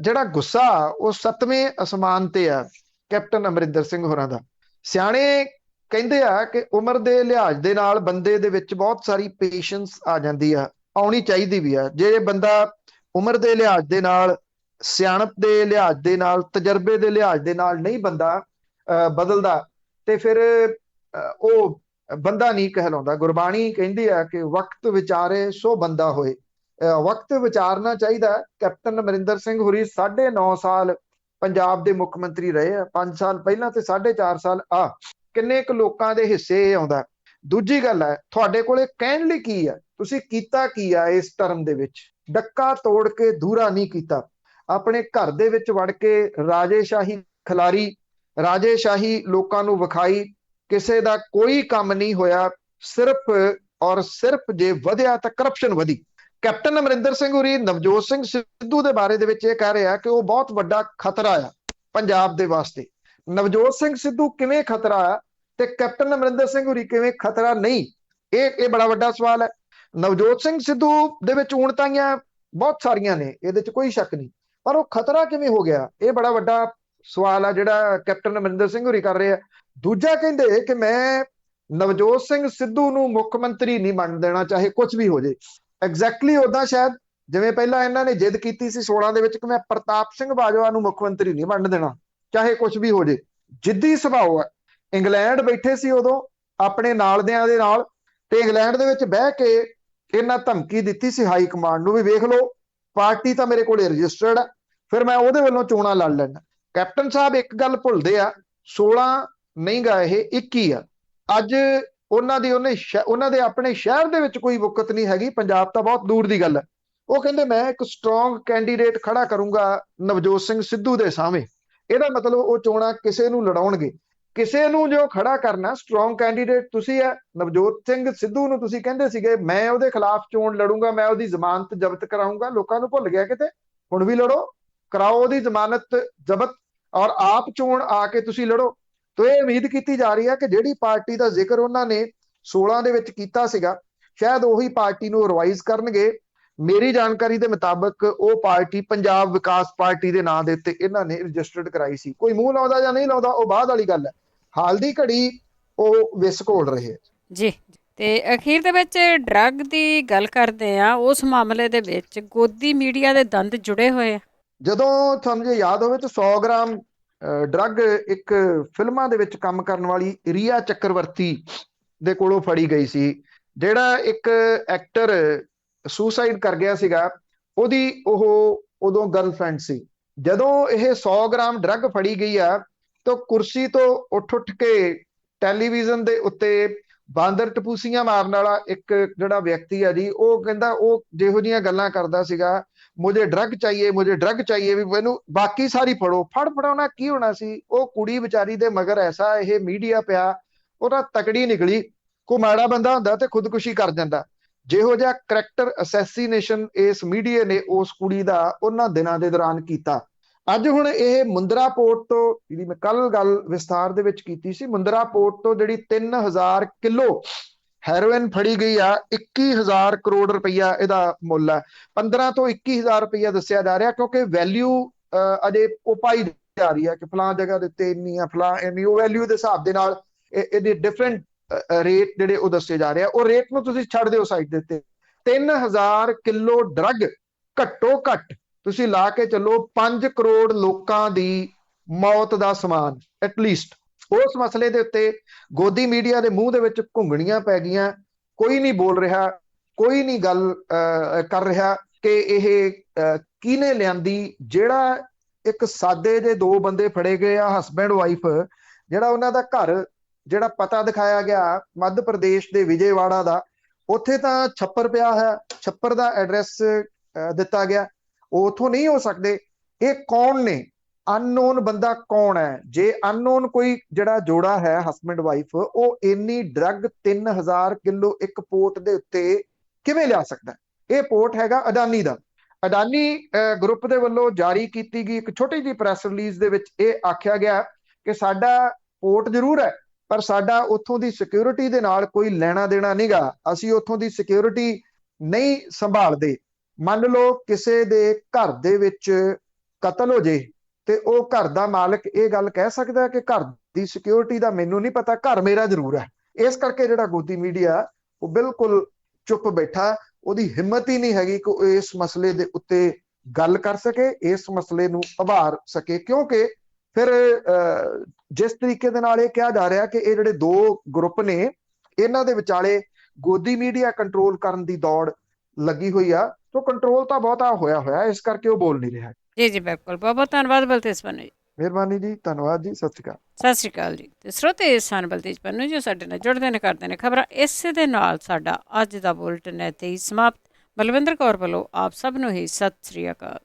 ਜਿਹੜਾ ਗੁੱਸਾ ਉਹ 7ਵੇਂ ਅਸਮਾਨ ਤੇ ਆ ਕੈਪਟਨ ਅਮਰਿੰਦਰ ਸਿੰਘ ਹੋਰਾਂ ਦਾ। ਸਿਆਣੇ ਕਹਿੰਦੇ ਆ ਕਿ ਉਮਰ ਦੇ ਲਿਹਾਜ਼ ਦੇ ਨਾਲ ਬੰਦੇ ਦੇ ਵਿੱਚ ਬਹੁਤ ਸਾਰੀ ਪੇਸ਼ੈਂਸ ਆ ਜਾਂਦੀ ਆ, ਆਉਣੀ ਚਾਹੀਦੀ ਵੀ ਆ। ਜੇ ਬੰਦਾ ਉਮਰ ਦੇ ਲਿਹਾਜ਼ ਦੇ ਨਾਲ, ਸਿਆਣਪ ਦੇ ਲਿਹਾਜ਼ ਦੇ ਨਾਲ, ਤਜਰਬੇ ਦੇ ਲਿਹਾਜ਼ ਦੇ ਨਾਲ ਨਹੀਂ ਬੰਦਾ ਬਦਲਦਾ ਤੇ ਫਿਰ ਉਹ ਬੰਦਾ ਨਹੀਂ ਕਹਿਲਾਉਂਦਾ। ਗੁਰਬਾਣੀ ਕਹਿੰਦੀ ਆ ਕਿ ਵਕਤ ਵਿਚਾਰੇ ਸੋ ਬੰਦਾ ਹੋਏ, ਵਕਤ ਵਿਚਾਰਨਾ ਚਾਹੀਦਾ। ਕੈਪਟਨ ਅਮਰਿੰਦਰ ਸਿੰਘ ਹੋਰੀ 9.5 ਸਾਲ ਪੰਜਾਬ ਦੇ ਮੁੱਖ ਮੰਤਰੀ ਰਹੇ ਆ, 5 ਸਾਲ ਪਹਿਲਾਂ ਤੇ 4.5 ਸਾਲ ਆ, ਕਿੰਨੇ ਕੁ ਲੋਕਾਂ ਦੇ ਹਿੱਸੇ ਇਹ ਆਉਂਦਾ। ਦੂਜੀ ਗੱਲ ਹੈ, ਤੁਹਾਡੇ ਕੋਲੇ ਕਹਿਣ ਲਈ ਕੀ ਆ, ਤੁਸੀਂ ਕੀਤਾ ਕੀ ਆ ਇਸ ਟਰਮ ਦੇ ਵਿੱਚ? ਡੱਕਾ ਤੋੜ ਕੇ ਦੂਰਾ ਨਹੀਂ ਕੀਤਾ, ਆਪਣੇ ਘਰ ਦੇ ਵਿੱਚ ਵੜ ਕੇ ਰਾਜੇਸ਼ਾਹੀ ਖਿਲਾਰੀ, ਰਾਜੇਸ਼ਾਹੀ ਲੋਕਾਂ ਨੂੰ ਵਿਖਾਈ, ਕਿਸੇ ਦਾ ਕੋਈ ਕੰਮ ਨਹੀਂ ਹੋਇਆ, ਸਿਰਫ ਔਰ ਸਿਰਫ ਜੇ ਵਧਿਆ ਤਾਂ ਕਰਪਸ਼ਨ ਵਧੀ। ਕੈਪਟਨ ਅਮਰਿੰਦਰ ਸਿੰਘ ਹੋਰੀ ਨਵਜੋਤ ਸਿੰਘ ਸਿੱਧੂ ਦੇ ਬਾਰੇ ਦੇ ਵਿੱਚ ਇਹ ਕਹਿ ਰਿਹਾ ਕਿ ਉਹ ਬਹੁਤ ਵੱਡਾ ਖਤਰਾ ਆ ਪੰਜਾਬ ਦੇ ਵਾਸਤੇ। ਨਵਜੋਤ ਸਿੰਘ ਸਿੱਧੂ ਕਿਵੇਂ ਖਤਰਾ ਆ ਤੇ ਕੈਪਟਨ ਅਮਰਿੰਦਰ ਸਿੰਘ ਹੋਰੀ ਕਿਵੇਂ ਖਤਰਾ ਨਹੀਂ, ਇਹ ਬੜਾ ਵੱਡਾ ਸਵਾਲ ਹੈ। ਨਵਜੋਤ ਸਿੰਘ ਸਿੱਧੂ ਦੇ ਵਿੱਚ ਊਣਤਾਈਆਂ ਬਹੁਤ ਸਾਰੀਆਂ ਨੇ, ਇਹਦੇ 'ਚ ਕੋਈ ਸ਼ੱਕ ਨਹੀਂ, ਪਰ ਉਹ ਖਤਰਾ ਕਿਵੇਂ ਹੋ ਗਿਆ, ਇਹ ਬੜਾ ਵੱਡਾ ਸਵਾਲ ਆ ਜਿਹੜਾ ਕੈਪਟਨ ਅਮਰਿੰਦਰ ਸਿੰਘ ਹੋਰੀ ਕਰ ਰਹੇ ਆ। ਦੂਜਾ ਕਹਿੰਦੇ ਕਿ ਮੈਂ ਨਵਜੋਤ ਸਿੰਘ ਸਿੱਧੂ ਨੂੰ ਮੁੱਖ ਮੰਤਰੀ ਨਹੀਂ ਬਣ ਦੇਣਾ, ਚਾਹੇ ਕੁਝ ਵੀ ਹੋ ਜੇ। ਐਗਜ਼ੈਕਟਲੀ ਉਦਾਂ ਸ਼ਾਇਦ ਜਿਵੇਂ ਪਹਿਲਾਂ ਇਹਨਾਂ ਨੇ ਜਿੱਦ ਕੀਤੀ ਸੀ 16 ਦੇ ਵਿੱਚ ਕਿ ਮੈਂ ਪ੍ਰਤਾਪ ਸਿੰਘ ਬਾਜਵਾ ਨੂੰ ਮੁੱਖ ਮੰਤਰੀ ਨਹੀਂ ਬਣ ਦੇਣਾ, ਚਾਹੇ ਕੁਝ ਵੀ ਹੋ ਜੇ। ਜਿੱਦੀ ਸੁਭਾਅ ਹੈ। ਇੰਗਲੈਂਡ ਬੈਠੇ ਸੀ ਉਦੋਂ ਆਪਣੇ ਨਾਲਦਿਆਂ ਦੇ ਨਾਲ, ਤੇ ਇੰਗਲੈਂਡ ਦੇ ਵਿੱਚ ਬਹਿ ਕੇ ਇਹਨਾਂ ਧਮਕੀ ਦਿੱਤੀ ਸੀ ਹਾਈ ਕਮਾਂਡ ਨੂੰ ਵੀ ਵੇਖ ਲਓ ਪਾਰਟੀ ਤਾਂ ਮੇਰੇ ਕੋਲੇ ਰਜਿਸਟਰਡ ਆ, ਫਿਰ ਮੈਂ ਉਹਦੇ ਵੱਲੋਂ ਚੋਣਾਂ ਲੜ ਲੈਣਾ। ਕੈਪਟਨ ਸਾਹਿਬ ਇੱਕ ਗੱਲ ਭੁੱਲਦੇ ਆ, 16 ਨਹੀਂ ਗਾ, ਇਹ 21 ਆ। ਅੱਜ ਉਹਨਾਂ ਦੇ ਆਪਣੇ ਸ਼ਹਿਰ ਦੇ ਵਿੱਚ ਕੋਈ ਵੁਕਤ ਨਹੀਂ ਹੈਗੀ, ਪੰਜਾਬ ਤਾਂ ਬਹੁਤ ਦੂਰ ਦੀ ਗੱਲ ਹੈ। ਉਹ ਕਹਿੰਦੇ ਮੈਂ ਇੱਕ ਸਟਰੋਂਗ ਕੈਂਡੀਡੇਟ ਖੜਾ ਕਰੂੰਗਾ ਨਵਜੋਤ ਸਿੰਘ ਸਿੱਧੂ ਦੇ ਸਾਹਮਣੇ। ਇਹਦਾ ਮਤਲਬ ਉਹ ਚੋਣਾਂ ਕਿਸੇ ਨੂੰ ਲੜਾਉਣਗੇ, ਕਿਸੇ ਨੂੰ ਜੋ ਖੜਾ ਕਰਨਾ ਸਟਰੋਂਗ ਕੈਂਡੀਡੇਟ ਤੁਸੀਂ ਹੈ। ਨਵਜੋਤ ਸਿੰਘ ਸਿੱਧੂ ਨੂੰ ਤੁਸੀਂ ਕਹਿੰਦੇ ਸੀਗੇ ਮੈਂ ਉਹਦੇ ਖਿਲਾਫ ਚੋਣ ਲੜੂੰਗਾ, ਮੈਂ ਉਹਦੀ ਜ਼ਮਾਨਤ ਜ਼ਬਤ ਕਰਾਊਂਗਾ, ਲੋਕਾਂ ਨੂੰ ਭੁੱਲ ਗਿਆ ਕਿਤੇ। ਹੁਣ ਵੀ ਲੜੋ, ਕਰਾਓ ਉਹਦੀ ਜ਼ਮਾਨਤ ਜ਼ਬਤ, ਔਰ ਆਪ ਚੋਣ ਆ ਕੇ ਤੁਸੀਂ ਲੜੋ। ਤੋ ਇਹ ਉਮੀਦ ਕੀਤੀ ਜਾ ਰਹੀ ਹੈ ਕਿ ਜਿਹੜੀ ਪਾਰਟੀ ਦਾ ਜ਼ਿਕਰ ਉਹਨਾਂ ਨੇ 16 ਦੇ ਵਿੱਚ ਕੀਤਾ ਸੀਗਾ, ਸ਼ਾਇਦ ਉਹੀ ਪਾਰਟੀ ਨੂੰ ਰਿਵਾਈਜ਼ ਕਰਨਗੇ। ਮੇਰੀ ਜਾਣਕਾਰੀ ਦੇ ਮੁਤਾਬਕ ਉਹ ਪਾਰਟੀ ਪੰਜਾਬ ਵਿਕਾਸ ਪਾਰਟੀ ਦੇ ਨਾਂ ਦੇ ਉੱਤੇ ਇਹਨਾਂ ਨੇ ਰਜਿਸਟਰਡ ਕਰਾਈ ਸੀ। ਕੋਈ ਮੂੰਹ ਲਾਉਂਦਾ ਜਾਂ ਨਹੀਂ ਲਾਉਂਦਾ ਉਹ ਬਾਅਦ ਵਾਲੀ ਗੱਲ ਹੈ, ਹਾਲ ਦੀ ਘੜੀ ਉਹ ਵਿਸ ਘੋਲ ਰਹੇ ਜੀ। ਤੇ ਅਖੀਰ ਦੇ ਵਿੱਚ ਡਰੱਗ ਦੀ ਗੱਲ ਕਰਦੇ ਆ, ਉਸ ਮਾਮਲੇ ਦੇ ਵਿੱਚ ਗੋਦੀ ਮੀਡੀਆ ਦੇ ਦੰਦ ਜੁੜੇ ਹੋਏ ਆ। ਜਦੋਂ ਤੁਹਾਨੂੰ ਜੇ ਯਾਦ ਹੋਵੇ ਤਾਂ 100 ਗ੍ਰਾਮ ਡਰੱਗ ਇੱਕ ਫਿਲਮਾਂ ਦੇ ਵਿੱਚ ਕੰਮ ਕਰਨ ਵਾਲੀ ਰੀਆ ਚੱਕਰਵਰਤੀ ਦੇ ਕੋਲੋਂ ਫੜੀ ਗਈ ਸੀ। ਜਿਹੜਾ ਇੱਕ ਐਕਟਰ ਸੁਸਾਈਡ ਕਰ ਗਿਆ ਸੀਗਾ, ਉਹਦੀ ਉਹ ਉਦੋਂ ਗਰਲਫ੍ਰੈਂਡ ਸੀ। ਜਦੋਂ ਇਹ 100 ਗ੍ਰਾਮ ਡਰੱਗ ਫੜੀ ਗਈ ਆ ਤਾਂ ਕੁਰਸੀ ਤੋਂ ਉੱਠ ਕੇ ਟੈਲੀਵਿਜ਼ਨ ਦੇ ਉੱਤੇ ਬਾਂਦਰ ਟਪੂਸੀਆਂ ਮਾਰਨ ਵਾਲਾ ਇੱਕ ਜਿਹੜਾ ਵਿਅਕਤੀ ਆ ਜੀ, ਉਹ ਕਹਿੰਦਾ, ਉਹ ਜਿਹੋ ਜਿਹੀਆਂ ਗੱਲਾਂ ਕਰਦਾ ਸੀਗਾ, ਮੁਝੇ ਡਰੱਗ ਚਾਹੀਏ, ਮੁਝੇ ਡਰੱਗ ਚਾਹੀਏ, ਵੀ ਮੈਨੂੰ ਬਾਕੀ ਸਾਰੀ ਫੜਾਉਣਾ ਕੀ ਹੋਣਾ ਸੀ। ਉਹ ਕੁੜੀ ਵਿਚਾਰੀ ਦੇ ਮਗਰ ਐਸਾ ਇਹ ਮੀਡੀਆ ਪਿਆ, ਉਹਦਾ ਤਕੜੀ ਨਿਕਲੀ। ਕੋਈ ਮਾੜਾ ਬੰਦਾ ਹੁੰਦਾ ਤੇ ਖੁਦਕੁਸ਼ੀ ਕਰ ਜਾਂਦਾ। ਜਿਹੋ ਜਿਹਾ ਕਰੈਕਟਰ ਅਸੈਸੀਨੇਸ਼ਨ ਇਸ ਮੀਡੀਆ ਨੇ ਉਸ ਕੁੜੀ ਦਾ ਉਹਨਾਂ ਦਿਨਾਂ ਦੇ ਦੌਰਾਨ ਕੀਤਾ। ਅੱਜ ਹੁਣ ਇਹ ਮੁੰਦਰਾ ਪੋਰਟ ਤੋਂ, ਜਿਹੜੀ ਮੈਂ ਕੱਲ ਗੱਲ ਵਿਸਥਾਰ ਦੇ ਵਿੱਚ ਕੀਤੀ ਸੀ, ਮੁੰਦਰਾ ਪੋਰਟ ਤੋਂ ਜਿਹੜੀ 3000 ਕਿਲੋ ਹੈਰੋਇਨ ਫੜੀ ਗਈ ਆ, 21,000 ਕਰੋੜ ਰੁਪਈਆ ਇਹਦਾ ਮੁੱਲ ਹੈ। 15 ਤੋਂ 21,000 ਰੁਪਈਆ ਦੱਸਿਆ ਜਾ ਰਿਹਾ, ਕਿਉਂਕਿ ਵੈਲਿਊ ਅਜੇ ਉਹ ਪਾਈ ਜਾ ਰਹੀ ਹੈ ਕਿ ਫਲਾਂ ਜਗ੍ਹਾ ਦੇ ਉੱਤੇ ਇੰਨੀ ਆ, ਫਲਾਂ ਇੰਨੀ, ਉਹ ਵੈਲਿਊ ਦੇ ਹਿਸਾਬ ਦੇ ਨਾਲ ਇਹਦੇ ਡਿਫਰੈਂਟ ਰੇਟ ਜਿਹੜੇ ਉਹ ਦੱਸੇ ਜਾ ਰਹੇ ਆ। ਉਹ ਰੇਟ ਨੂੰ ਤੁਸੀਂ ਛੱਡ ਦਿਓ ਸਾਈਡ ਦੇ ਉੱਤੇ। 3000 ਕਿਲੋ ਡਰੱਗ ਘੱਟੋ ਘੱਟ ਤੁਸੀਂ ਲਾ ਕੇ ਚੱਲੋ 5 ਕਰੋੜ ਲੋਕਾਂ ਦੀ ਮੌਤ ਦਾ ਸਮਾਨ ਐਟਲੀਸਟ। ਉਸ ਮਸਲੇ ਦੇ ਉੱਤੇ ਗੋਦੀ ਮੀਡੀਆ ਦੇ ਮੂੰਹ ਦੇ ਵਿੱਚ ਘੁੰਗਣੀਆਂ ਪੈ ਗਈਆਂ, ਕੋਈ ਨਹੀਂ ਬੋਲ ਰਿਹਾ, ਕੋਈ ਨਹੀਂ ਗੱਲ ਕਰ ਰਿਹਾ ਕਿ ਇਹ ਕਿਹਨੇ ਲਿਆਂਦੀ। ਜਿਹੜਾ ਇੱਕ ਸਾਦੇ ਜੇ ਦੋ ਬੰਦੇ ਫੜੇ ਗਏ ਆ, ਹਸਬੈਂਡ ਵਾਈਫ, ਜਿਹੜਾ ਉਹਨਾਂ ਦਾ ਘਰ ਜਿਹੜਾ ਪਤਾ ਦਿਖਾਇਆ ਗਿਆ ਮੱਧ ਪ੍ਰਦੇਸ਼ ਦੇ ਵਿਜੇਵਾੜਾ ਦਾ, ਉੱਥੇ ਤਾਂ ਛੱਪਰ ਪਿਆ ਹੈ, ਛੱਪਰ ਦਾ ਐਡਰੈਸ ਦਿੱਤਾ ਗਿਆ, ਉਹ ਉੱਥੋਂ ਨਹੀਂ ਹੋ ਸਕਦੇ। ਇਹ ਕੌਣ ਨੇ? ਅਨਨੋਨ ਬੰਦਾ ਕੌਣ ਹੈ? ਜੇ ਅਨਨੋਨ ਕੋਈ ਜਿਹੜਾ ਜੋੜਾ ਹੈ ਹਸਬੈਂਡ ਵਾਈਫ, ਉਹ ਇੰਨੀ ਡਰੱਗ 3000 ਕਿਲੋ ਇੱਕ ਪੋਰਟ ਦੇ ਉੱਤੇ ਕਿਵੇਂ ਲਿਆ ਸਕਦਾ? ਇਹ ਪੋਰਟ ਹੈਗਾ ਅਡਾਨੀ ਦਾ। ਅਡਾਨੀ ਗਰੁੱਪ ਦੇ ਵੱਲੋਂ ਜਾਰੀ ਕੀਤੀ ਗਈ ਇੱਕ ਛੋਟੀ ਜਿਹੀ ਪ੍ਰੈਸ ਰਿਲੀਜ਼ ਦੇ ਵਿੱਚ ਇਹ ਆਖਿਆ ਗਿਆ ਕਿ ਸਾਡਾ ਪੋਰਟ ਜ਼ਰੂਰ ਹੈ, ਪਰ ਸਾਡਾ ਉੱਥੋਂ ਦੀ ਸਿਕਿਉਰਿਟੀ ਦੇ ਨਾਲ ਕੋਈ ਲੈਣਾ ਦੇਣਾ ਨਹੀਂਗਾ, ਅਸੀਂ ਉੱਥੋਂ ਦੀ ਸਿਕਿਉਰਿਟੀ ਨਹੀਂ ਸੰਭਾਲਦੇ। ਮੰਨ ਲਓ ਕਿਸੇ ਦੇ ਘਰ ਦੇ ਵਿੱਚ ਕਤਲ ਹੋ ਜੇ ਤੇ ਉਹ ਘਰ ਦਾ ਮਾਲਕ ਇਹ ਗੱਲ ਕਹਿ ਸਕਦਾ ਕਿ ਘਰ ਦੀ ਸਿਕਿਉਰਿਟੀ ਦਾ ਮੈਨੂੰ ਨਹੀਂ ਪਤਾ, ਘਰ ਮੇਰਾ ਜ਼ਰੂਰ ਹੈ। ਇਸ ਕਰਕੇ ਜਿਹੜਾ ਗੋਦੀ ਮੀਡੀਆ ਉਹ ਬਿਲਕੁਲ ਚੁੱਪ ਬੈਠਾ, ਉਹਦੀ ਹਿੰਮਤ ਹੀ ਨਹੀਂ ਹੈਗੀ ਕਿ ਉਹ ਇਸ ਮਸਲੇ ਦੇ ਉੱਤੇ ਗੱਲ ਕਰ ਸਕੇ, ਇਸ ਮਸਲੇ ਨੂੰ ਉਭਾਰ ਸਕੇ। ਕਿਉਂਕਿ ਫਿਰ ਜਿਸ ਤਰੀਕੇ ਦੇ ਨਾਲ ਇਹ ਕਿਹਾ ਜਾ ਰਿਹਾ ਕਿ ਇਹ ਜਿਹੜੇ ਦੋ ਗਰੁੱਪ ਨੇ, ਇਹਨਾਂ ਦੇ ਵਿਚਾਲੇ ਗੋਦੀ ਮੀਡੀਆ ਕੰਟਰੋਲ ਕਰਨ ਦੀ ਦੌੜ ਲੱਗੀ ਹੋਈ ਆ, ਤਾਂ ਕੰਟਰੋਲ ਤਾਂ ਬਹੁਤਾ ਹੋਇਆ, ਇਸ ਕਰਕੇ ਉਹ ਬੋਲ ਨਹੀਂ ਰਿਹਾ। ਜੀ ਜੀ ਬਿਲਕੁਲ, ਬਹੁਤ ਬਹੁਤ ਧੰਨਵਾਦ ਬਲਤੇਜ ਪੰਨੂ ਜੀ। ਮਿਹਰਬਾਨੀ ਜੀ, ਧੰਨਵਾਦ ਜੀ, ਸਤਿ ਸ਼੍ਰੀ ਅਕਾਲ। ਸਤਿ ਸ਼੍ਰੀ ਅਕਾਲ ਜੀ। ਤੇ ਸਰੋਤੇ ਸਨ ਬਲਤੇਜ ਪੰਨੂ ਜੀ ਸਾਡੇ ਨਾਲ ਜੁੜਦੇ ਨੇ, ਕਰਦੇ ਨੇ ਖਬਰਾਂ। ਇਸੇ ਦੇ ਨਾਲ ਸਾਡਾ ਅੱਜ ਦਾ ਬੁਲਟਨ ਇੱਥੇ ਹੀ ਸਮਾਪਤ। ਬਲਵਿੰਦਰ ਕੌਰ ਵੱਲੋਂ ਆਪ ਸਭ ਨੂੰ ਹੀ ਸਤਿ ਸ਼੍ਰੀ ਅਕਾਲ।